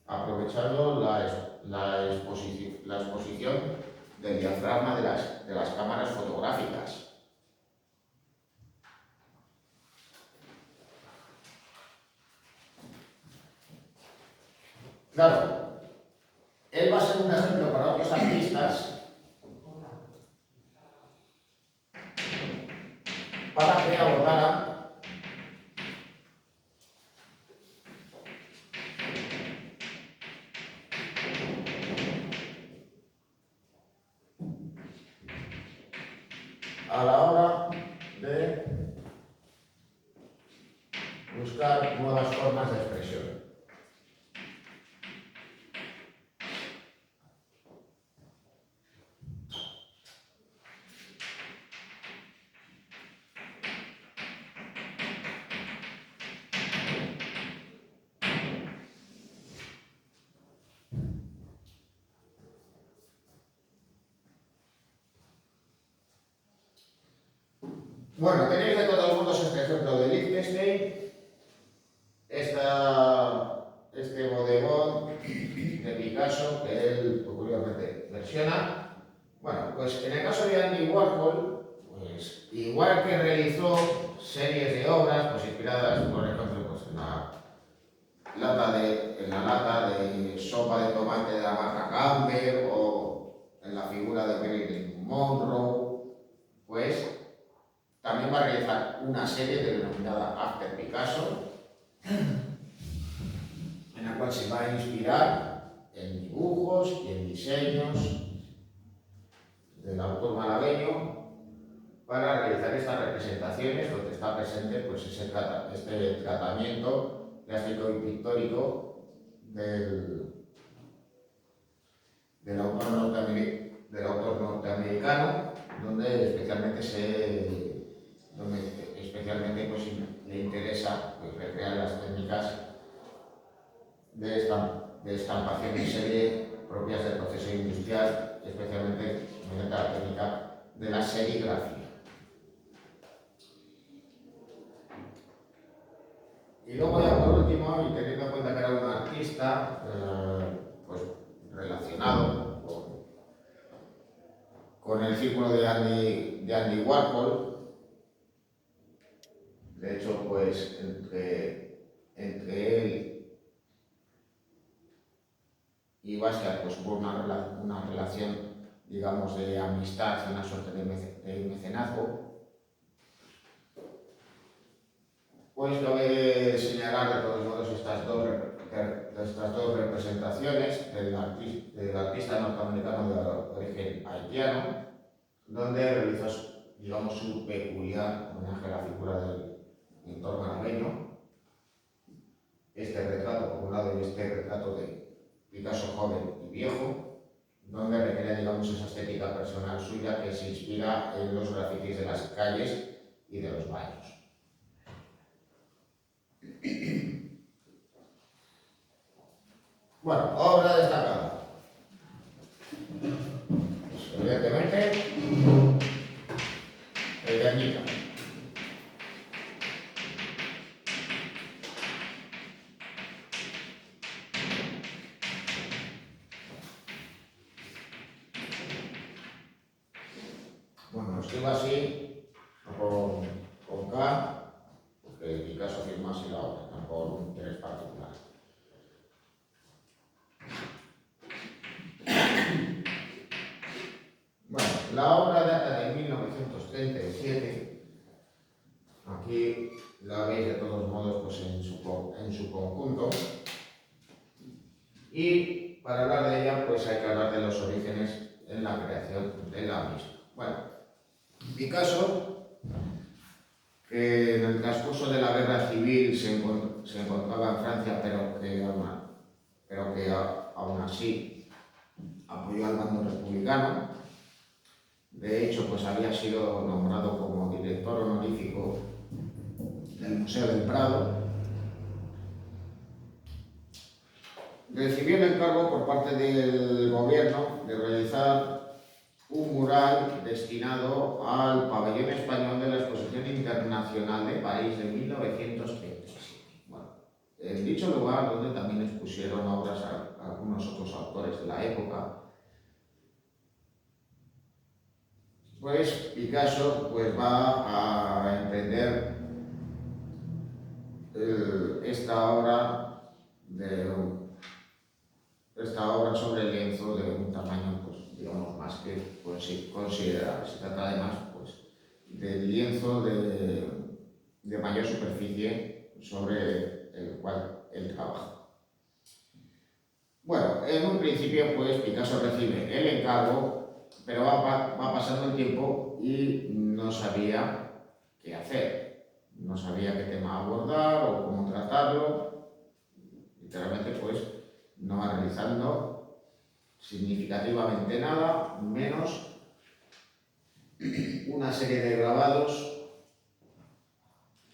aprovechando la exposición del diafragma de las cámaras fotográficas. Claro, él va a ser un ejemplo para otros artistas para que abordaran a la hora de buscar nuevas formas de expresión. Bueno, tenéis de todos modos este ejemplo de Liechtenstein, este bodegón de Picasso que él peculiarmente versiona. Bueno, pues en el caso de Andy Warhol, pues igual que realizó series de obras pues inspiradas, por ejemplo, pues en la lata de sopa de tomate de la marca Campbell o en la figura de Marilyn Monroe, pues también va a realizar una serie denominada After Picasso, en la cual se va a inspirar en dibujos y en diseños del autor malagueño para realizar estas representaciones donde está presente pues, este tratamiento gráfico y pictórico del autor norteamericano, donde especialmente pues, le interesa pues, recrear las técnicas de estampación en serie propias del proceso industrial, especialmente mediante la técnica de la serigrafía. Y luego ya por último, y teniendo en cuenta que era un artista pues, relacionado con el círculo de Andy Warhol, de hecho, pues entre él y Basquiat pues, hubo una relación, digamos, de amistad y una suerte de mecenazgo. Pues lo voy a señalar de todos modos estas dos representaciones del artista norteamericano de origen haitiano, donde realizó, digamos, su peculiar homenaje a la figura del pintor malagueño, este retrato por un lado y este retrato de Picasso joven y viejo, donde recrea, digamos, esa estética personal suya que se inspira en los grafitis de las calles y de los baños. Bueno, obra destacada. Pues, evidentemente, el Guernica. Bueno, lo escribo así, no con K, porque Picasso firma así la obra, no por un interés particular. Bueno, la obra data de 1937. Aquí la veis de todos modos pues, en su conjunto. Y para hablar de ella, pues hay que hablar de los orígenes en la creación de la misma. Bueno, Picasso, que en el transcurso de la guerra civil se encontraba en Francia, pero que aún así apoyó al bando republicano. De hecho, pues había sido nombrado como director honorífico del Museo del Prado. Recibió el encargo por parte del gobierno de realizar un mural destinado al pabellón español de la Exposición Internacional de París de 1927. Bueno, en dicho lugar, donde también expusieron obras a algunos otros autores de la época, pues Picasso pues, va a emprender esta obra sobre el lienzo de un tamaño, pues, digamos, más que considerable. Se trata además pues, del lienzo de mayor superficie sobre el cual él trabaja. Bueno, en un principio pues Picasso recibe el encargo, pero va pasando el tiempo y no sabía qué hacer. No sabía qué tema abordar o cómo tratarlo. Literalmente pues no va realizando significativamente nada, menos una serie de grabados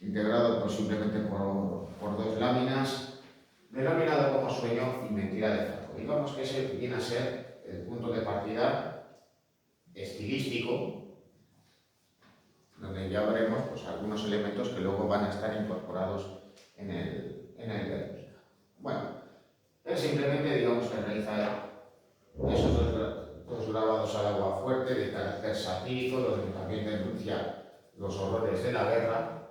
integrados pues, simplemente por dos láminas, denominado como Sueño y Mentira de Franco. Digamos que ese viene a ser el punto de partida estilístico, donde ya veremos pues, algunos elementos que luego van a estar incorporados en el Guernica. Bueno, él simplemente digamos que realiza esos dos grabados al agua fuerte de carácter satírico, donde también denuncia los horrores de la guerra,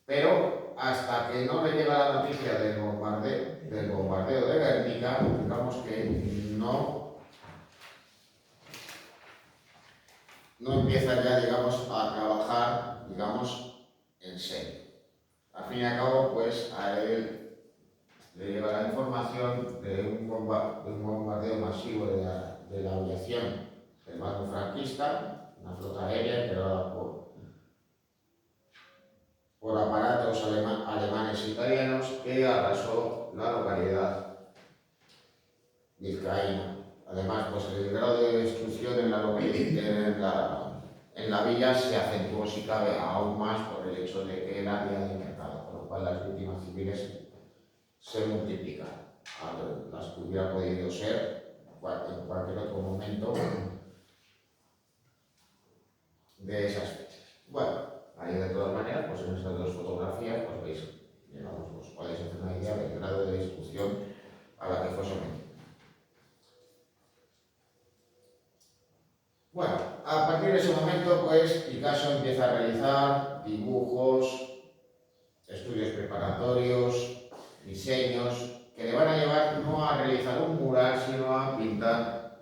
pero hasta que no le llega la noticia del bombardeo de Guernica, digamos que no empieza ya, digamos, a trabajar, digamos, en serio. Al fin y al cabo, pues, a él le llega la información de un bombardeo masivo de la aviación del bando franquista, una flota aérea integrada por aparatos alemanes e italianos que arrasó la localidad vizcaína. Además, pues el grado de destrucción en la villa se acentuó, si cabe, aún más por el hecho de que era día de mercado, con lo cual las víctimas civiles se multiplican. Las que hubiera podido ser en cualquier otro momento de esas fechas. Bueno, ahí de todas maneras, pues en estas dos fotografías, pues veis, digamos, pues podéis hacer una idea del grado de destrucción a la que fue sometido. Bueno, a partir de ese momento, pues Picasso empieza a realizar dibujos, estudios preparatorios, diseños, que le van a llevar no a realizar un mural, sino a pintar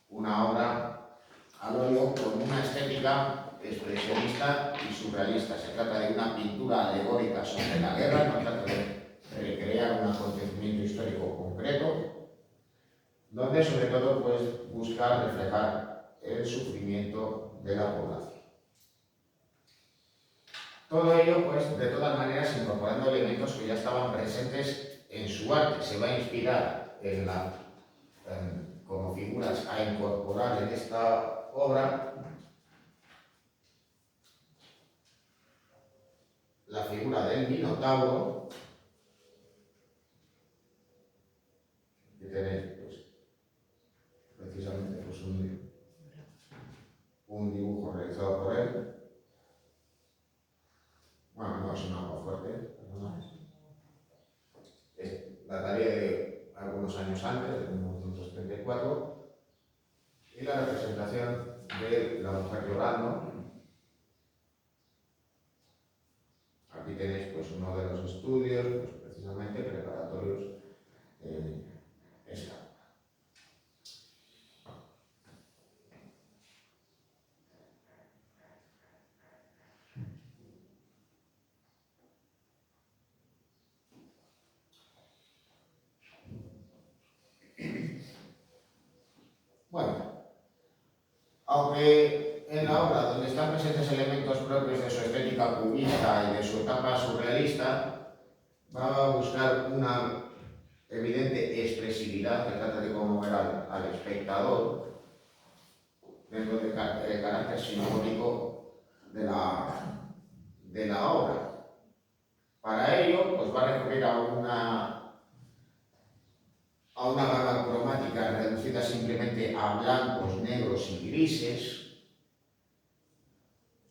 una obra al óleo con una estética expresionista y surrealista. Se trata de una pintura alegórica sobre la guerra, no trata de recrear un acontecimiento histórico concreto, donde sobre todo pues, busca reflejar el sufrimiento de la población. Todo ello, pues, de todas maneras, incorporando elementos que ya estaban presentes en su arte. Se va a inspirar como figuras a incorporar en esta obra la figura del Minotauro, que tenéis, pues, precisamente, pues, un dibujo realizado por él. Bueno, no es un agua fuerte, perdona. Dataría de algunos años antes, de 1934, y la representación de la mujer llorando. Aquí tenéis pues uno de los estudios, pues, precisamente preparatorios esta. Bueno, aunque en la obra donde están presentes elementos propios de su estética cubista y de su etapa surrealista, va a buscar una evidente expresividad que trata de conmover al espectador dentro del carácter simbólico de la obra. Para ello, pues va a recurrir a una gama cromática reducida simplemente a blancos, negros y grises,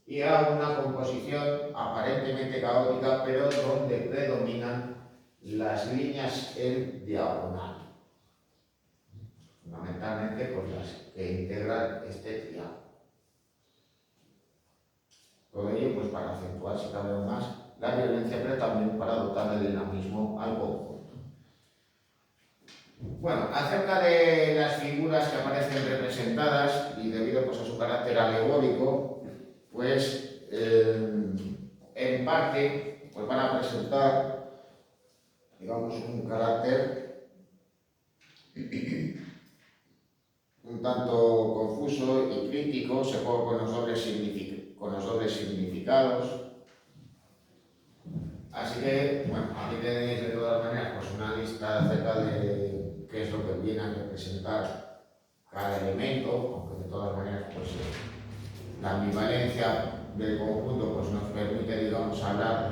y a una composición aparentemente caótica, pero donde predominan las líneas en diagonal, fundamentalmente por las que integran este triángulo. Todo ello pues para acentuar, si cabe aún más, la violencia, pero también para dotar de dinamismo al conjunto. Bueno, acerca de las figuras que aparecen representadas, y debido pues a su carácter alegórico, pues en parte pues van a presentar, digamos, un carácter un tanto confuso y crítico, se juega con los dobles significados. Así que, bueno, aquí tenéis de todas maneras pues una lista acerca de qué es lo que viene a representar cada elemento, aunque de todas maneras pues la ambivalencia del conjunto pues nos permite, digamos, hablar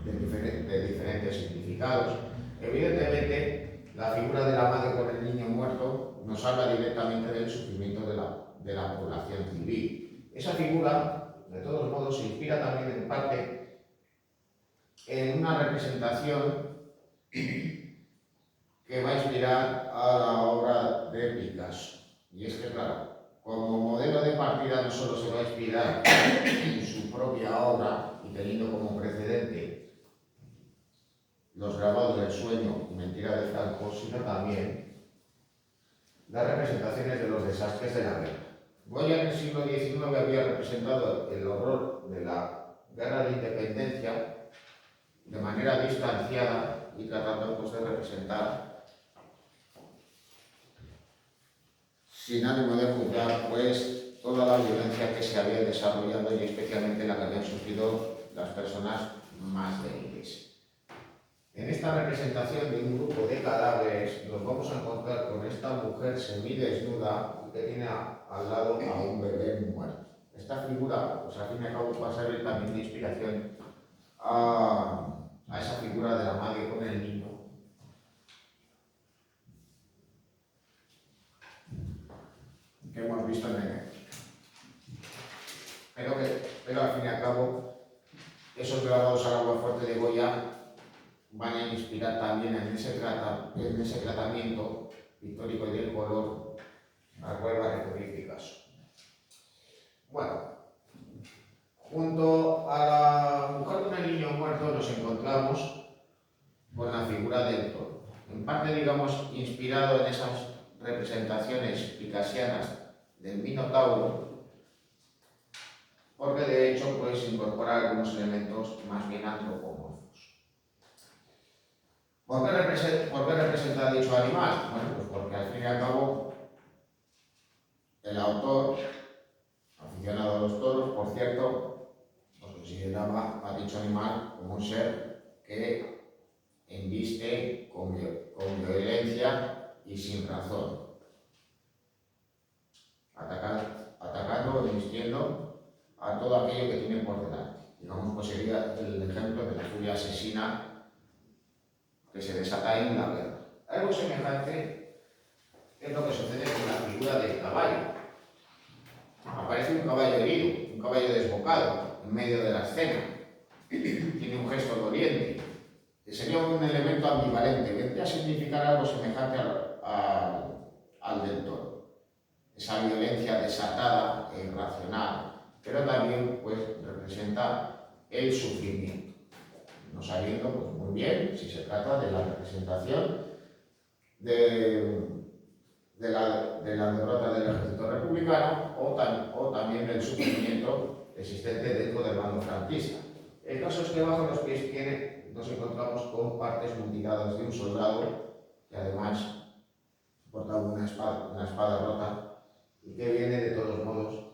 de diferentes significados. Evidentemente, la figura de la madre con el niño muerto nos habla directamente del sufrimiento de la población civil. Esa figura, de todos modos, se inspira también en parte en una representación que va a inspirar a la obra de Picasso. Y es que, claro, como modelo de partida no solo se va a inspirar en su propia obra y teniendo como precedente los grabados del sueño y mentira de Franco, sino también las representaciones de los desastres de la guerra. Goya en el siglo XIX había representado el horror de la guerra de independencia de manera distanciada y tratando pues, de representar sin ánimo de juzgar pues toda la violencia que se había desarrollado y especialmente la que habían sufrido las personas más débiles. En esta representación de un grupo de cadáveres nos vamos a encontrar con esta mujer semidesnuda que tiene al lado a un bebé muerto. Esta figura, pues al fin y al cabo, va a servir también de inspiración a esa figura de la madre con el niño. Que hemos visto en el pero al fin y al cabo, esos grabados al agua fuerte de Goya van a inspirar también en ese tratamiento pictórico y del color al cual va a recurrir Picasso. Bueno, junto a la mujer con el niño muerto nos encontramos con la figura del toro. En parte, digamos, inspirado en esas representaciones picasianas del Minotauro, porque de hecho pues incorpora algunos elementos más bien antropomorfos. ¿Por qué representa dicho animal? Bueno, pues porque al fin y al cabo el autor, aficionado a los toros, por cierto, pues consideraba a dicho animal como un ser que embiste con violencia y sin razón, atacando o embistiendo a todo aquello que tiene por delante. Digamos, pues sería el ejemplo de la furia asesina que se desata en la guerra. Algo semejante es lo que sucede con la figura del caballo. Aparece un caballo herido, un caballo desbocado en medio de la escena. Tiene un gesto doliente. Sería un elemento ambivalente, vendría a significar algo semejante al del toro. esa violencia desatada e irracional, pero también pues representa el sufrimiento, no sabiendo pues, muy bien si se trata de la representación de la derrota del ejército republicano o también del sufrimiento existente dentro del bando franquista. El caso es que bajo los pies nos encontramos con partes mutiladas de un soldado que además portaba una espada rota y que viene de todos modos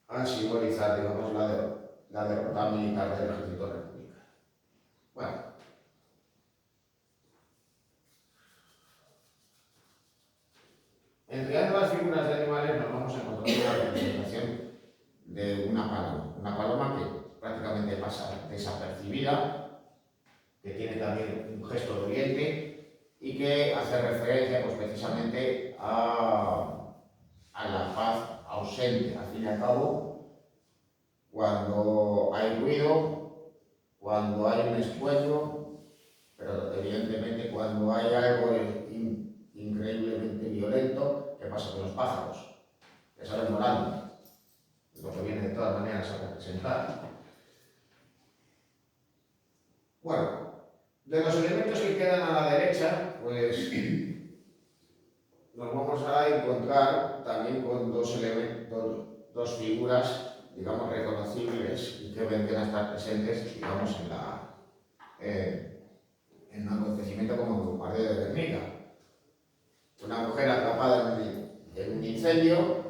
a simbolizar, digamos, la derrota militar del ejército republicano. Bueno, entre ambas figuras de animales nos vamos a encontrar una representación de una paloma que prácticamente pasa desapercibida, que tiene también un gesto doliente y que hace referencia pues, precisamente a la paz ausente. Al fin y al cabo, cuando hay ruido, cuando hay un estruendo, pero evidentemente cuando hay algo increíblemente violento, ¿qué pasa con los pájaros? Que salen volando. Es lo que viene de todas maneras a representar. Bueno, de los elementos que quedan a la derecha, pues nos vamos a encontrar también con dos figuras, digamos, reconocibles y que vendrían a estar presentes, digamos, en un acontecimiento como el bombardeo de Guernica. Una mujer atrapada en un incendio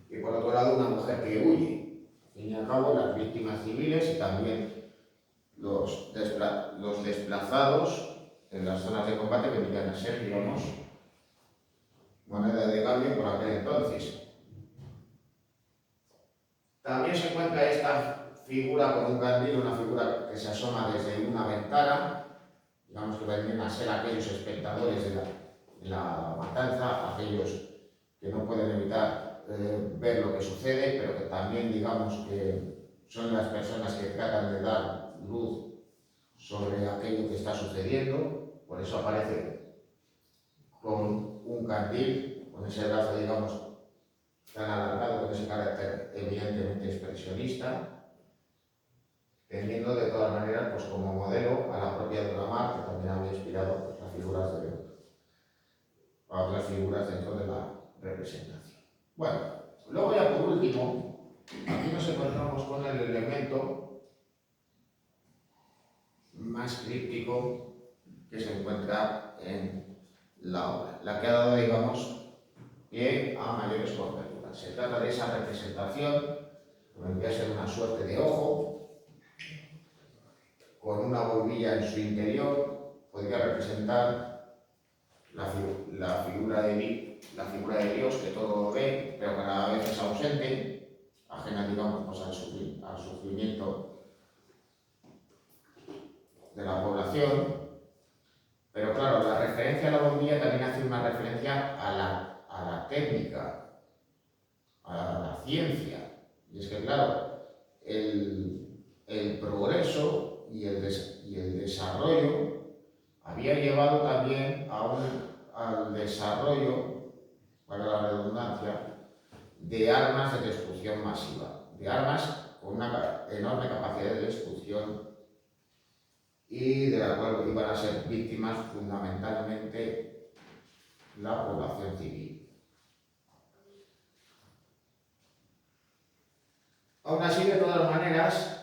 y por otro lado una mujer que huye. Al fin y al cabo, las víctimas civiles y también los desplazados en las zonas de combate vendrían a ser, digamos, moneda de cambio por aquel entonces. También se encuentra esta figura con un candil, una figura que se asoma desde una ventana, digamos que vendrían a ser aquellos espectadores de la matanza, aquellos que no pueden evitar ver lo que sucede, pero que también digamos que son las personas que tratan de dar luz sobre aquello que está sucediendo. Por eso aparece con un candil, con ese brazo, digamos, tan alargado, con ese carácter evidentemente expresionista, teniendo de todas maneras pues, como modelo a la propia Dora Maar, que también había inspirado pues, a otras figuras dentro de la representación. Bueno, luego ya por último, aquí nos encontramos con el elemento más críptico que se encuentra en la obra, la que ha dado, digamos, pie a mayores coberturas. Se trata de esa representación, que vendría a ser una suerte de ojo, con una bombilla en su interior, podría representar la figura de Dios, que todo lo ve, pero que cada vez es ausente, ajena, digamos, pues, al sufrimiento de la población. Pero claro, la referencia a la bombilla también hace una referencia a la técnica, a la ciencia. Y es que, claro, el progreso y el desarrollo había llevado también al desarrollo, para la redundancia, de armas de destrucción masiva, de armas con una enorme capacidad de destrucción y de la cual iban a ser víctimas fundamentalmente la población civil. Aún así, de todas maneras,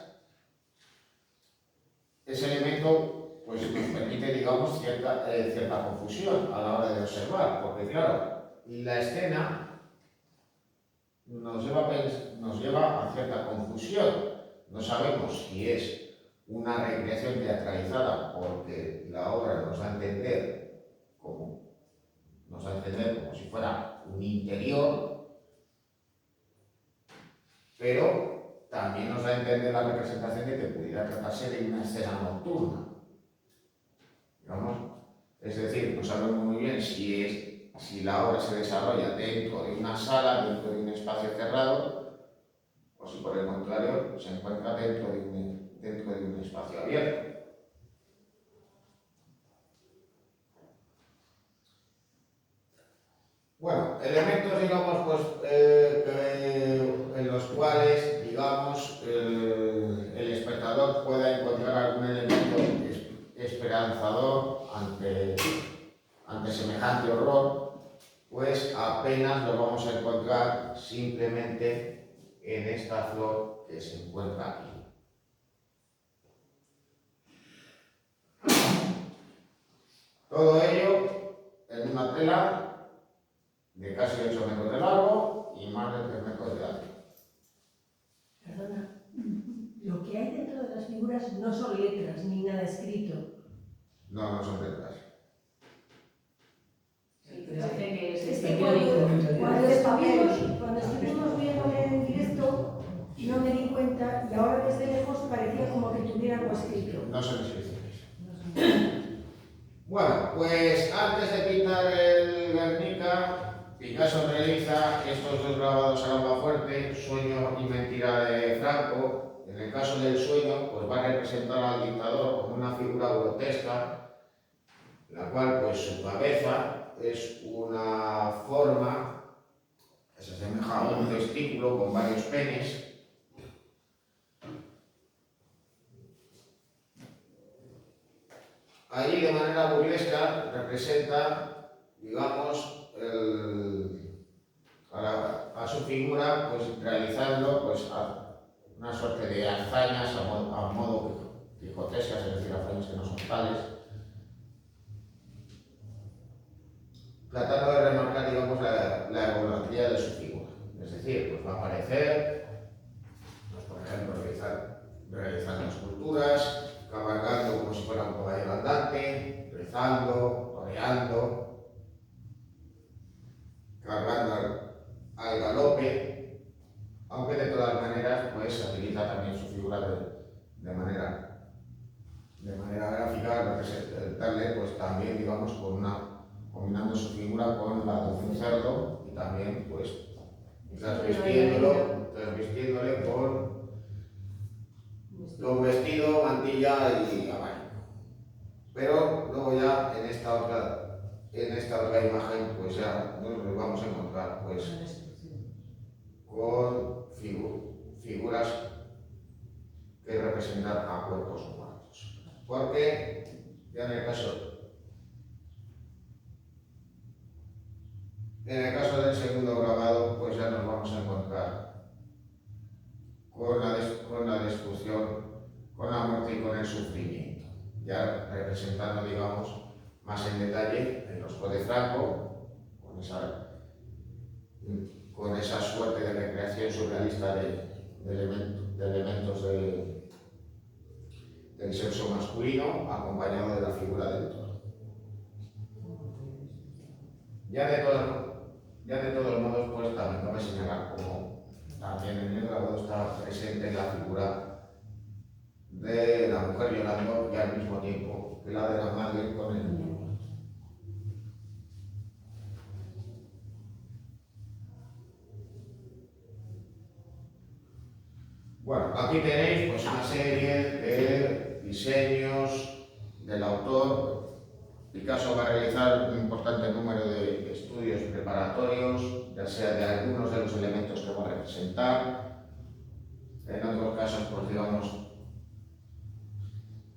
ese elemento pues, nos permite, digamos, cierta confusión a la hora de observar, porque claro, la escena nos lleva a cierta confusión. No sabemos si es una recreación teatralizada porque la obra nos da a entender como si fuera un interior, pero también nos da a entender la representación de que pudiera tratarse de una escena nocturna. Digamos, es decir, no sabemos muy bien si la obra se desarrolla dentro de una sala, dentro de un espacio cerrado, o si por el contrario se encuentra dentro de un espacio abierto. elementos, digamos, pues, en los cuales, digamos, el espectador pueda encontrar algún elemento esperanzador ante semejante horror, pues apenas lo vamos a encontrar simplemente en esta flor que se encuentra aquí. Todo ello en una tela de casi 8 metros de largo y más de 3 metros de alto. Perdona, lo que hay dentro de las figuras no son letras ni nada escrito. No, no son letras. Parece que es Es el que periódico. cuando estuvimos viéndole en directo no me di cuenta y ahora desde lejos parecía como que tuviera algo escrito. No son inscripciones. Bueno, pues antes de pintar el Guernica, Picasso realiza estos dos grabados a Almafuerte, Sueño y Mentira de Franco. En el caso del sueño, pues va a representar al dictador como una figura grotesca, la cual, pues su cabeza es una forma que se asemeja a un testículo con varios penes. Allí, de manera burlesca, representa, digamos, a su figura, pues realizando pues, una suerte de hazañas a modo quijotescas, es decir, hazañas que no son tales, tratando de remarcar, digamos, la egolatría de su figura. Es decir, pues va a aparecer, pues, por ejemplo, realizando esculturas, cabalgando como si fuera un caballero andante, rezando, toreando, cargando al galope, aunque de todas maneras pues se utiliza también su figura de manera gráfica, representarle pues también, digamos, combinando su figura con la de un cerdo y también pues transvistiéndole con vestido, mantilla y abanico. Pero luego ya en esta otra imagen pues ya nos vamos a encontrar pues con figuras que representan a cuerpos muertos. Porque ya en el caso del segundo grabado pues ya nos vamos a encontrar con la destrucción, con la muerte y con el sufrimiento, ya representando, digamos, más en detalle el rostro de Franco, con esa suerte de recreación surrealista de elementos del sexo masculino, acompañado de la figura del toro. Ya de todos modos, pues también cabe señalar como también en el grabado está presente la figura de la mujer llorando y al mismo tiempo que la de la madre con el niño. Bueno, aquí tenéis pues una serie de diseños del autor. Picasso va a realizar un importante número de estudios preparatorios, ya sea de algunos de los elementos que va a representar, en otros casos, pues digamos,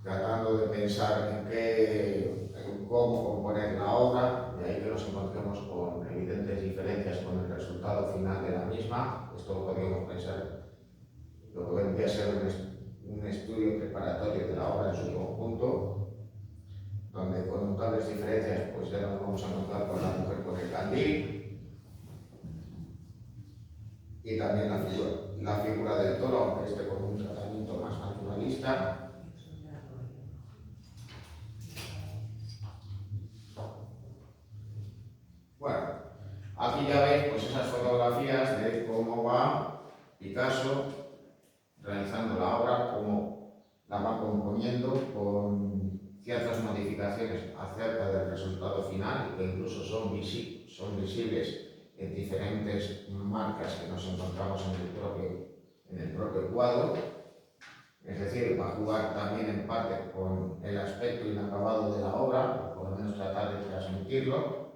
tratando de pensar en cómo componer la obra, de ahí que nos encontremos con evidentes diferencias con el resultado final de la misma. Esto lo podríamos pensar, lo que vendría a ser un estudio preparatorio de la obra en su conjunto, donde con notables diferencias pues ya nos vamos a encontrar con la mujer con el candil y también la figura del toro, aunque este con un tratamiento más naturalista. Bueno, aquí ya veis pues esas fotografías de cómo va Picasso realizando la obra, cómo la va componiendo con ciertas modificaciones acerca del resultado final, que incluso son visibles en diferentes marcas que nos encontramos en el propio cuadro. Es decir, va a jugar también en parte con el aspecto inacabado de la obra, o por lo menos tratar de transmitirlo.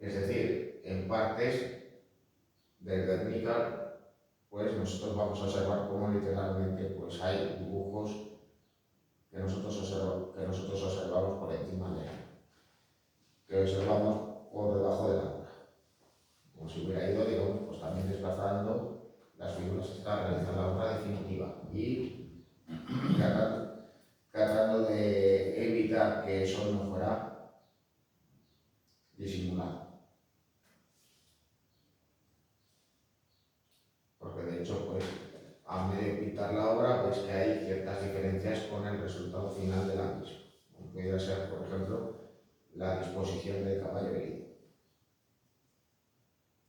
Es decir, en partes del Guernica, pues nosotros vamos a observar cómo literalmente pues hay dibujos que nosotros observamos por encima de él, que observamos por debajo de la obra, como si hubiera ido, digamos, pues también desplazando las figuras que está realizando la obra definitiva y tratando de evitar que eso no fuera disimulado. Porque de hecho, pues, a medio pintar la obra, pues que hay ciertas diferencias con el resultado final de la misma. Como pudiera ser, por ejemplo, la disposición del caballo herido.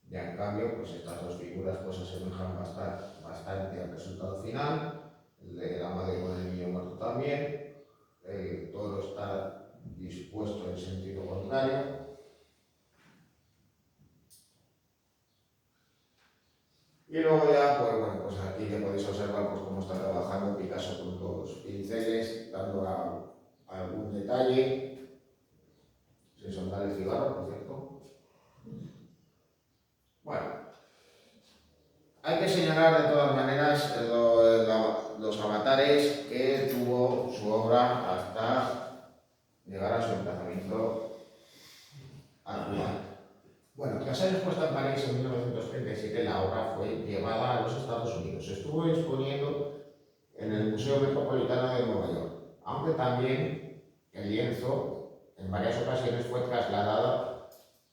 Ya en cambio, pues estas dos figuras pues asemejan bastante al resultado final. El de la madre con el niño muerto también. El toro está dispuesto en sentido contrario. Y luego ya, pues bueno, pues aquí ya podéis observar pues, cómo está trabajando Picasso con todos los pinceles, dando algún detalle, sin soltar el cigarro, por cierto. Bueno, hay que señalar de todas maneras los avatares que tuvo su obra hasta llegar a su emplazamiento actual. Bueno, tras ser expuesta en París en 1937, la obra fue llevada a los Estados Unidos. Estuvo exponiendo en el Museo Metropolitano de Nueva York, aunque también el lienzo en varias ocasiones fue trasladado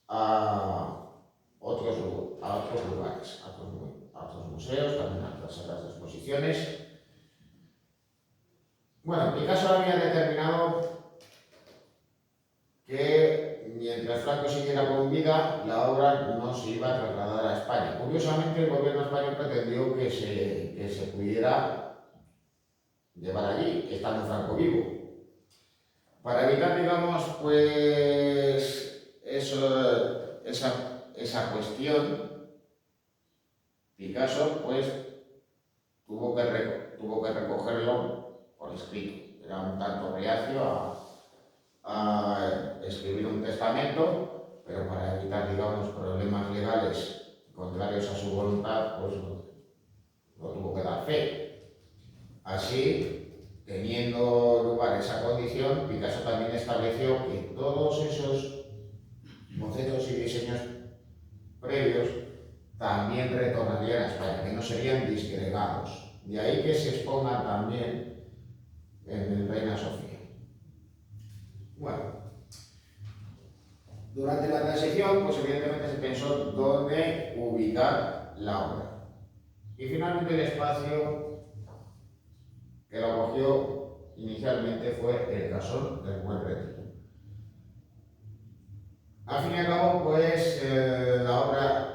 a otros lugares, a otros museos, también a otras salas de exposiciones. Bueno, Picasso había determinado que mientras Franco siguiera con vida, la obra no se iba a trasladar a España. Curiosamente, el gobierno español pretendió que se pudiera llevar allí, estando Franco vivo. Para evitar, digamos, pues esa cuestión, Picasso, pues, tuvo que recogerlo por escrito. Era un tanto reacio a escribir un testamento, pero para evitar, digamos, problemas legales contrarios a su voluntad, pues no tuvo que dar fe. Así, teniendo lugar esa condición, Picasso también estableció que todos esos bocetos y diseños previos también retornarían a España, que no serían disgregados. De ahí que se expongan también en el Reina Sofía. Bueno, durante la transición, pues evidentemente se pensó dónde ubicar la obra. Y finalmente el espacio que lo acogió inicialmente fue el Casón del Buen Retiro. Al fin y al cabo, pues la obra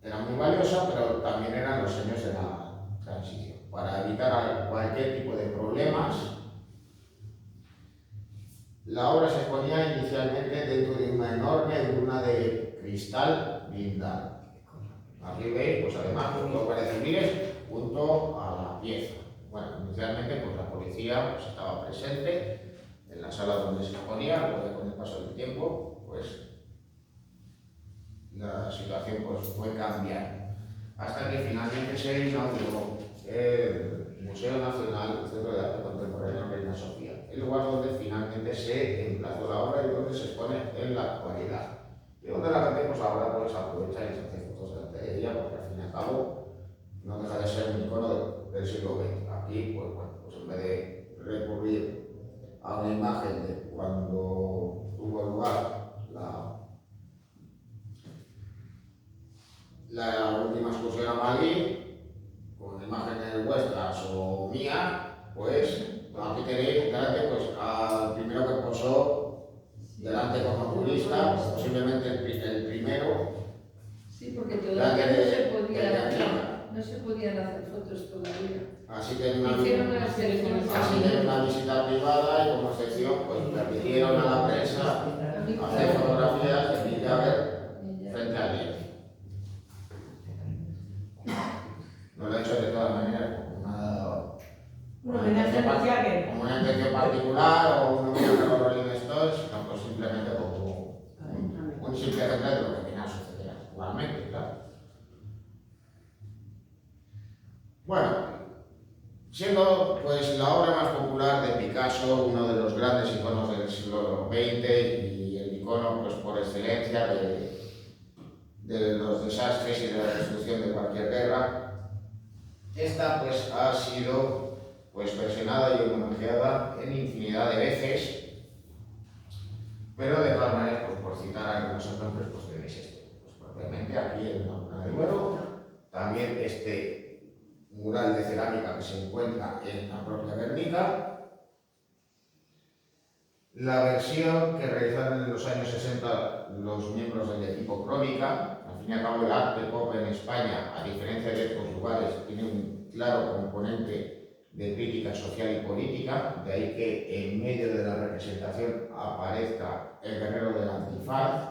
era muy valiosa, pero también eran los años de la transición. Para evitar cualquier tipo de problemas, la obra se exponía inicialmente dentro de una enorme luna de cristal blindada. Aquí veis, pues además, junto a junto a la pieza. Bueno, inicialmente pues la policía pues, estaba presente en la sala donde se exponía, luego con el paso del tiempo, pues la situación pues, fue cambiando. Hasta que finalmente se inauguró el Museo Nacional del Centro de Arte Contemporáneo Reina Sofía, el lugar donde finalmente se emplazó la obra y donde se expone en la actualidad. Y donde la gente pues ahora pues aprovecha y se hace fotos delante de ella, porque al fin y al cabo no deja de ser un icono del siglo XX. Aquí, pues bueno, pues en vez de recurrir a una imagen de cuando tuvo lugar la última excursión a Madrid, con imágenes vuestras o mías, pues aquí tenéis delante pues, al primero que posó delante como turista, posiblemente el primero. Sí, porque todavía no se podían hacer fotos todavía. Así que en Hicieron una visita privada y como excepción pues permitieron a la prensa hacer fotografías de Mick Jagger frente al lienzo. No lo he hecho de todas maneras como una intención particular o un homenaje a los Rolling Stones, sino pues simplemente como un simple ejemplo de lo que Bueno, siendo pues la obra más popular de Picasso, uno de los grandes iconos del siglo XX y el icono pues por excelencia de los desastres y de la destrucción de cualquier guerra, esta pues ha sido pues versionada y homenajeada en infinidad de veces, pero de todas maneras, pues por citar algunos ejemplos, pues tenéis esto, pues propiamente aquí en la Laguna de Duero, también este mural de cerámica que se encuentra en la propia Guernica, la versión que realizaron en los años 60 los miembros del equipo Crónica. Al fin y al cabo, el arte pop en España, a diferencia de otros lugares, tiene un claro componente de crítica social y política, de ahí que en medio de la representación aparezca el guerrero del antifaz,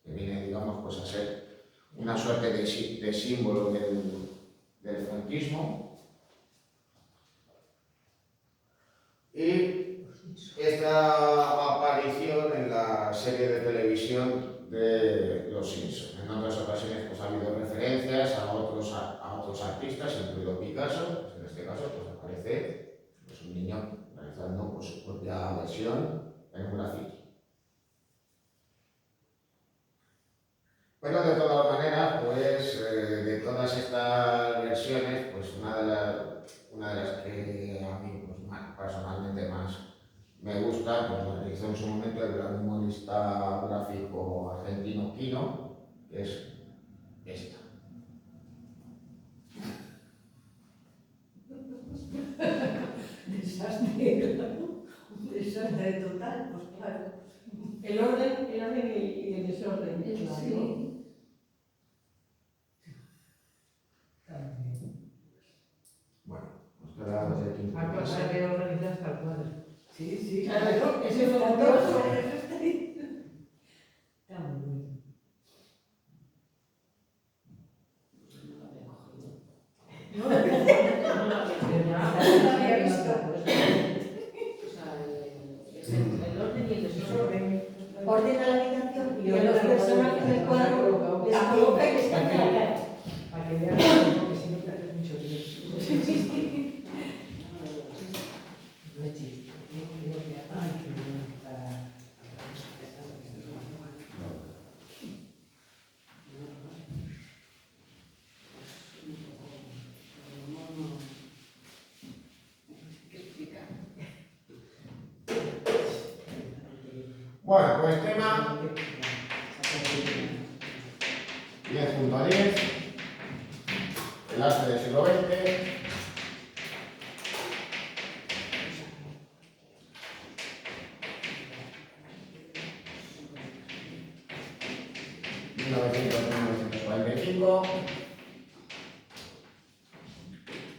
que viene, digamos, pues a ser una suerte de símbolo del franquismo. Y esta aparición en la serie de televisión de Los Simpson. En otras ocasiones pues, ha habido referencias a otros artistas, incluido Picasso. Pues, en este caso pues, aparece pues, un niño realizando pues, su propia versión en un graffiti. Pero de todas maneras, pues de todas estas versiones, pues una de las que a mí pues, personalmente más me gusta, pues lo realizó en su momento el gran humorista gráfico argentino Quino, que es esta. Un desastre total, pues claro. El orden y el desorden, claro. Sí. Bueno, nos quedamos de aquí. A cosa que organizas tal cual. Sí, sí, claro, ese fue el todo. Está muy bien. No lo había visto. El orden y el desorden. Ordena la habitación y a los personajes del cuadro les coloca y les cambia la cara. Para que vean que si no te haces mucho tiempo. No es chiste. Ay, qué bien. Bueno, pues tema 10.10, el arte del siglo XX.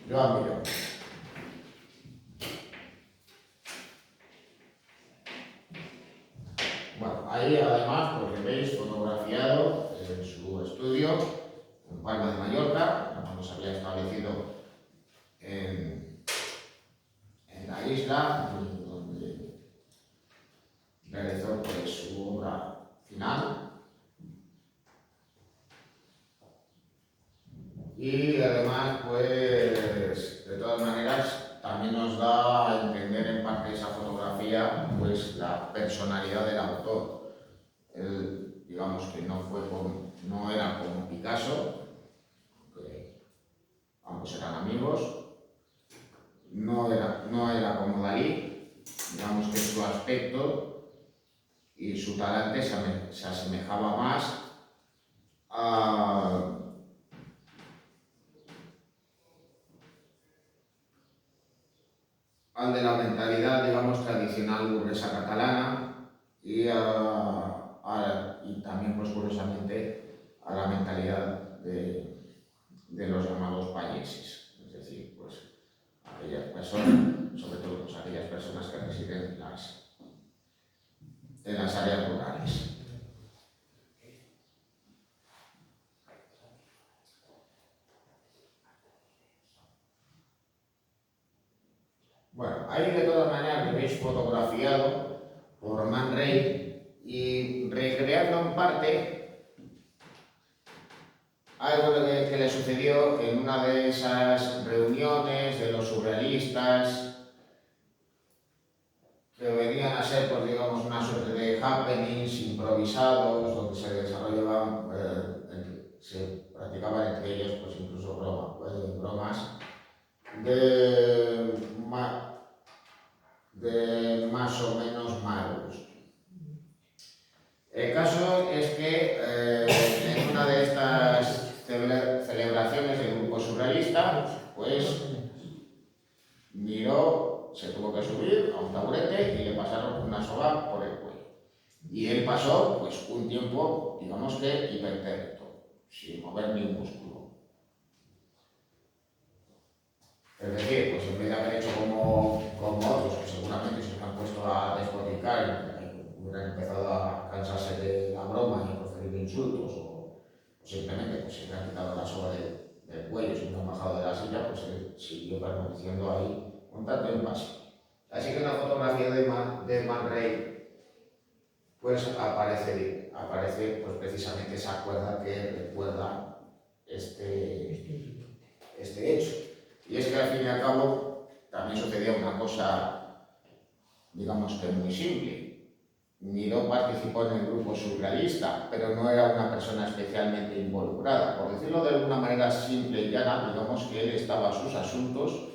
Joan Miró. Bueno, ahí además, pues veis fotografiado en su estudio en Palma de Mallorca, cuando se había establecido en la isla, donde realizó pues, su obra final. Y además, pues, de todas maneras, también nos da a entender en parte esa fotografía, pues, la personalidad del autor. Él, digamos que no era como Picasso, que ambos eran amigos, no era como Dalí, digamos que su aspecto y su talante se asemejaba más al de la mentalidad, digamos, tradicional burguesa catalana y también, pues, curiosamente, a la mentalidad de los llamados payeses, es decir, pues, aquellas personas, sobre todo pues, aquellas personas que residen en las áreas rurales. Bueno, ahí de todas maneras lo veis fotografiado por Man Ray y recreando en parte algo que le sucedió en una de esas reuniones de los surrealistas, que venían a ser, pues digamos, una suerte de happenings improvisados, donde se desarrollaban, se practicaban entre ellos, pues incluso bromas de más o menos mal gusto. El caso es que en una de estas celebraciones del grupo surrealista, pues Miró, se tuvo que subir a un taburete y le pasaron una soga por el cuello. Y él pasó pues un tiempo, digamos que hipertérrito, sin mover ni un músculo. Es decir, pues en vez de haber hecho como otros que seguramente se han puesto a despotricar y hubieran empezado a cansarse de la broma y a proferir insultos o simplemente pues se le han quitado la soga del cuello, si no han bajado de la silla, pues él siguió permaneciendo ahí un tanto impasible. Así que en la fotografía de Man Ray pues aparece pues precisamente esa cuerda que recuerda este hecho. Y es que al fin y al cabo también sucedía una cosa, digamos que muy simple. Miró participó en el grupo surrealista, pero no era una persona especialmente involucrada. Por decirlo de alguna manera simple y llana, digamos que él estaba a sus asuntos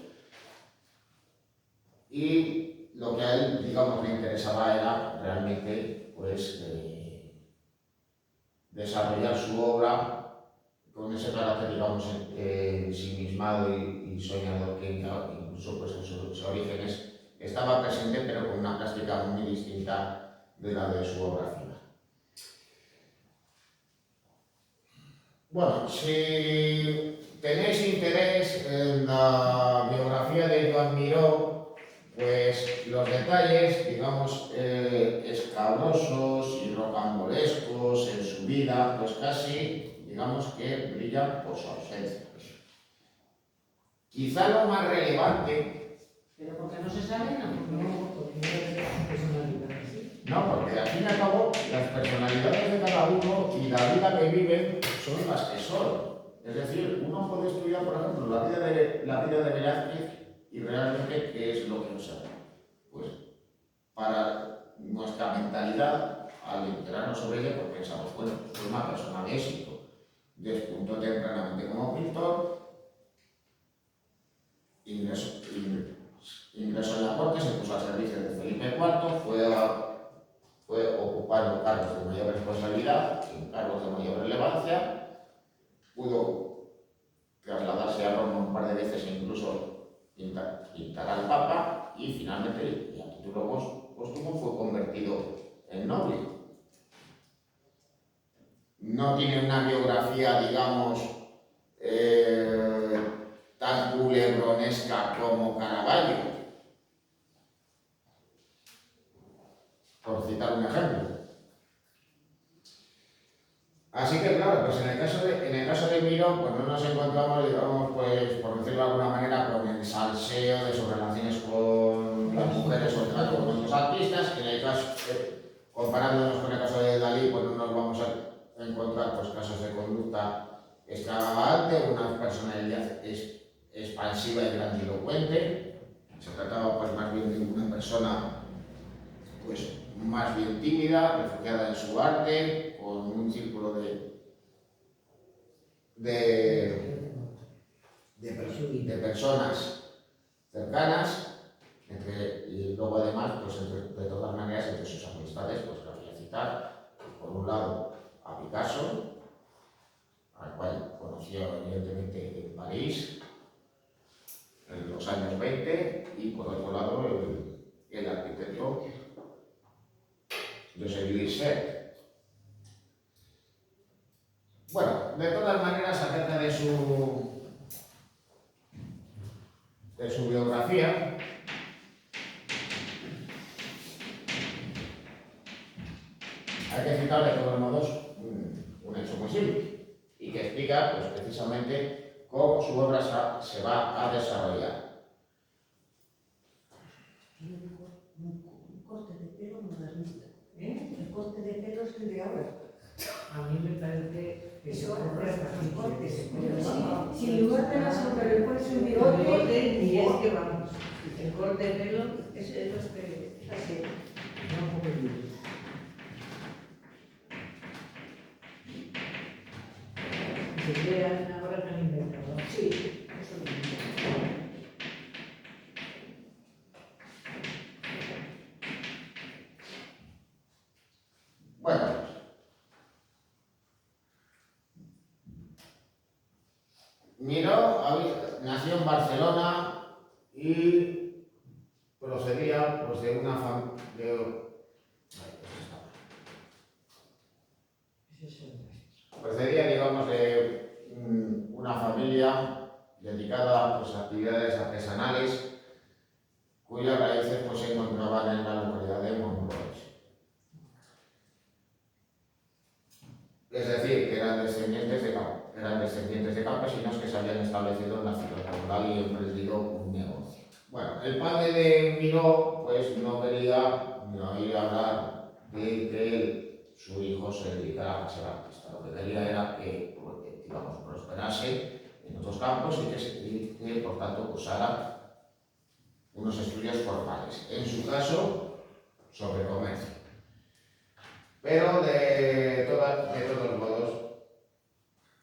y lo que a él, digamos, le interesaba era realmente, pues, desarrollar su obra con ese carácter, digamos, ensimismado y soñador que incluso pues, en sus orígenes estaba presente, pero con una plástica muy distinta de la de su obra final. Bueno, si tenéis interés en la biografía de Joan Miró, pues los detalles, digamos, escabrosos y rocambolescos en su vida, pues casi, digamos que brillan por su ausencia. Quizá lo más relevante... Pero porque no se sabe, no, porque no es personalidad, ¿sí? No, porque al fin y al cabo las personalidades de cada uno y la vida que viven son las que son. Es decir, uno puede estudiar, por ejemplo, la vida de Velázquez y realmente ¿qué es lo que observa? Pues para nuestra mentalidad, al enterarnos sobre ella, pues pensamos, bueno, soy una persona de éxito, despuntó tempranamente como pintor, ingresó en la corte, se puso al servicio de Felipe IV, fue ocupando cargos de mayor responsabilidad, cargos de mayor relevancia, pudo trasladarse a Roma un par de veces e incluso pintar al Papa y finalmente, y a título póstumo, fue convertido en noble. No tiene una biografía, digamos, tan culebronesca como Caravaggio, por citar un ejemplo. Así que claro, pues en el caso de Miró, pues no nos encontramos, digamos, pues por decirlo de alguna manera, con el salseo de sus relaciones con las mujeres o el trato con otros artistas. En el caso, comparándonos con el caso de Dalí, pues no nos vamos a encontrar pues casos de conducta extravagante, una personalidad expansiva y grandilocuente. Se trataba pues más bien de una persona pues más bien tímida, refugiada en su arte, con un círculo de personas cercanas, y luego además, pues de todas maneras, entre sus amistades, pues cabría citar, pues, por un lado, a Picasso, al cual conoció evidentemente en París, en los años 20, y por otro lado, el arquitecto José Luis Sert. Bueno, de todas maneras, acerca de su biografía, hay que citar de todos modos un hecho muy simple y que explica pues, precisamente cómo su obra se va a desarrollar. Un corte de pelo modernista. El corte de pelo es el de ahora. A mí me parece que Eso corre hasta los 15, cortes. que se puede Si en lugar de la sombra le pones un El bigote, bigote, y es que vamos, el corte de pelo es lo que hace. da un poco de lío. Se crean ahora que han inventado. sí, eso mismo. Bueno, Miró nació en Barcelona y procedía pues, de una familia. Procedía, digamos, de una familia dedicada pues, a actividades artesanales cuyas raíces pues, se encontraban en la localidad de Monroig. Es decir, que eran descendientes de campesinos que se habían establecido en la ciudad rural y emprendido un negocio. Bueno, el padre de Miró pues, no quería ni oír hablar de que su hijo se dedicara a ser artista. Lo que quería era que, digamos, prosperase en otros campos y que por tanto, cursara unos estudios formales. En su caso, sobre comercio. Pero de todos modos,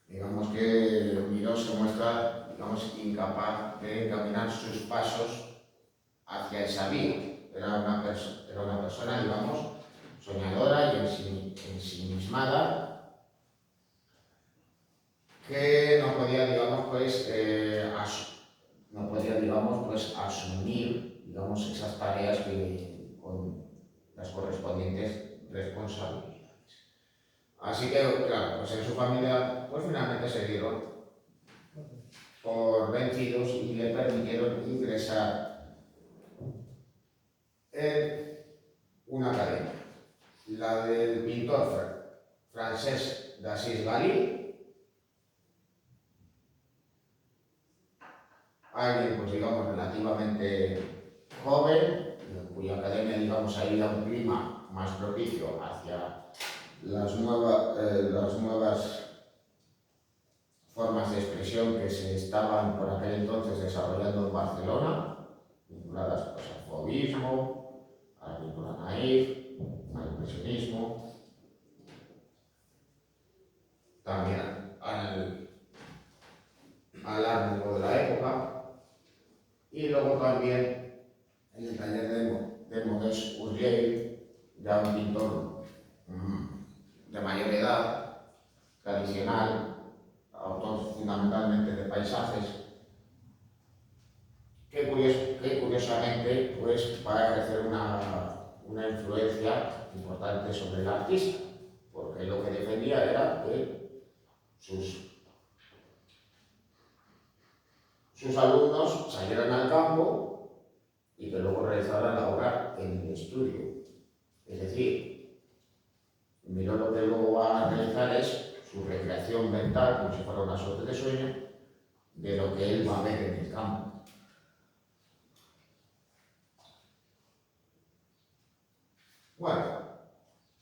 digamos que Miró se muestra, digamos, incapaz de encaminar sus pasos hacia esa vía. Era una persona, digamos, soñadora y ensimismada, que no podía, digamos, asumir, digamos, esas tareas con las correspondientes responsabilidades. Así que, claro, pues en su familia, pues finalmente se dieron por vencidos y le permitieron ingresar en una academia, la del pintor Francesc d'Assís Galí, alguien, pues digamos, relativamente joven, en cuya academia, digamos, había un clima más propicio hacia las nuevas formas de expresión que se estaban por aquel entonces desarrollando en Barcelona, vinculadas pues, al fauvismo, a la pintura naif, al impresionismo, también al arte de la época, y luego también en el taller de Modest Urgell, ya un pintor de mayor edad, tradicional, autor fundamentalmente de paisajes, que curiosamente pues, va a ejercer una influencia importante sobre el artista, porque lo que defendía era que sus alumnos salieran al campo y que luego realizaran la obra en el estudio. Es decir, Miró lo que luego va a realizar es su recreación mental, como si fuera una suerte de sueño, de lo que él va a ver en el campo. Bueno,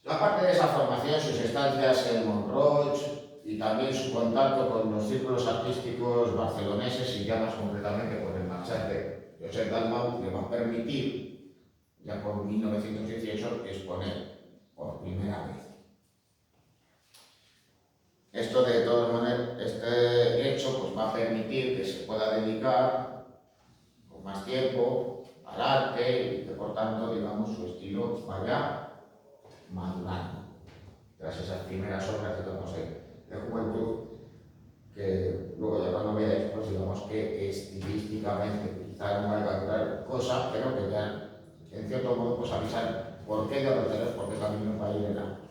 aparte de esa formación, sus estancias en Monroig y también su contacto con los círculos artísticos barceloneses y ya más concretamente con el marxista de Josep Dalmau, le va a permitir, ya por 1918, exponer por primera vez. Esto, de todas maneras, este hecho pues, va a permitir que se pueda dedicar con más tiempo al arte y que, por tanto, digamos, su estilo vaya madurando. Tras esas primeras obras, digamos, de juventud, que luego ya cuando veáis, pues digamos que estilísticamente quizá no valga gran cosa, pero que ya, en cierto modo, pues avisar por qué derroteros, por qué camino va a ir en la.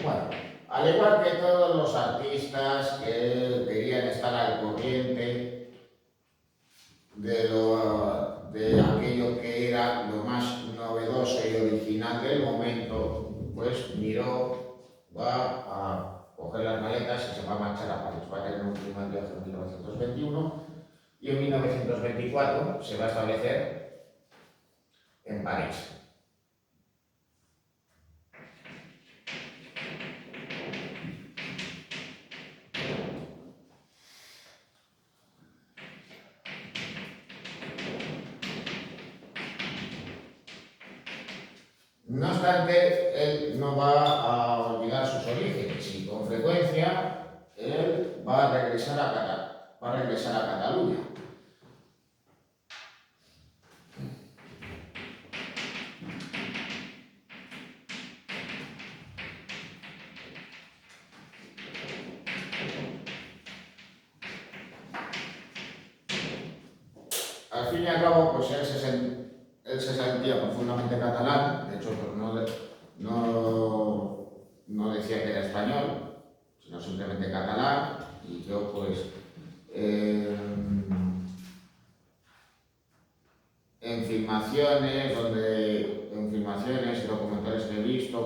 Bueno, al igual que todos los artistas que querían estar al corriente de aquello que era lo más novedoso y original del momento, pues Miró va a coger las maletas y se va a marchar a París. Va a tener un primer viaje en 1921 y en 1924 se va a establecer en París. No obstante, él no va a olvidar sus orígenes y con frecuencia él va a regresar a Cataluña. Al fin y al cabo, pues él se sentía profundamente catalán, de hecho pues no decía que era español, sino simplemente catalán, y yo pues en filmaciones y documentales que he visto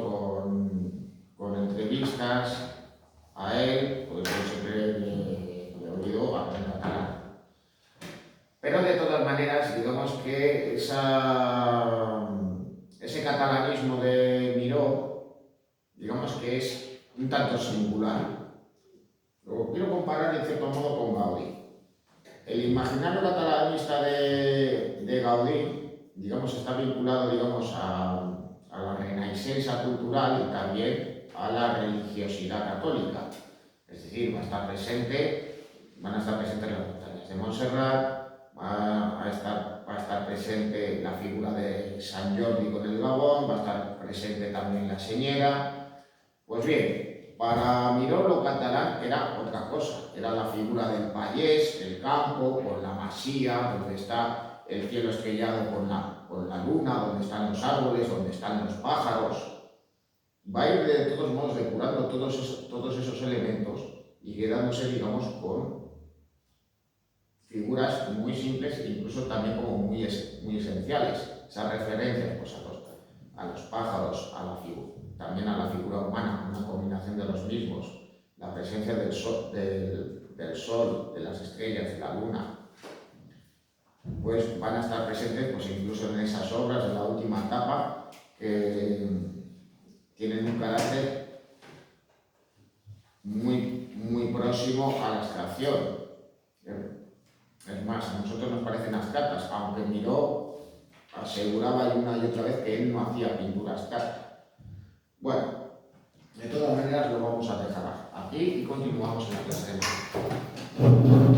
con entrevistas a él, pues yo siempre le he oído hablar en catalán. Pero de todas maneras, digamos que ese catalanismo de Miró, digamos que es un tanto singular. Lo quiero comparar en cierto modo con Gaudí. El imaginario catalanista de Gaudí, digamos, está vinculado, digamos, a la renaixença cultural y también a la religiosidad católica. Es decir, van a estar presentes las montañas de Montserrat, va a estar presente la figura de Sant Jordi con el dragón, va a estar presente también la señera. Pues bien, para Miró lo catalán era otra cosa, era la figura del payés, el campo, con la masía, donde está el cielo estrellado con la luna, donde están los árboles, donde están los pájaros. Va a ir de todos modos depurando todos esos elementos y quedándose, digamos, con figuras muy simples e incluso también como muy esenciales. Esas referencias pues, a los pájaros, también a la figura humana, una combinación de los mismos, la presencia del sol, de las estrellas, de la luna, pues van a estar presentes pues, incluso en esas obras de la última etapa que tienen un carácter muy próximo a la abstracción. Es más, a nosotros nos parecen abstractas, aunque Miró aseguraba una y otra vez que él no hacía pintura abstracta. Bueno, de todas maneras lo vamos a dejar aquí y continuamos en la clase de mañana.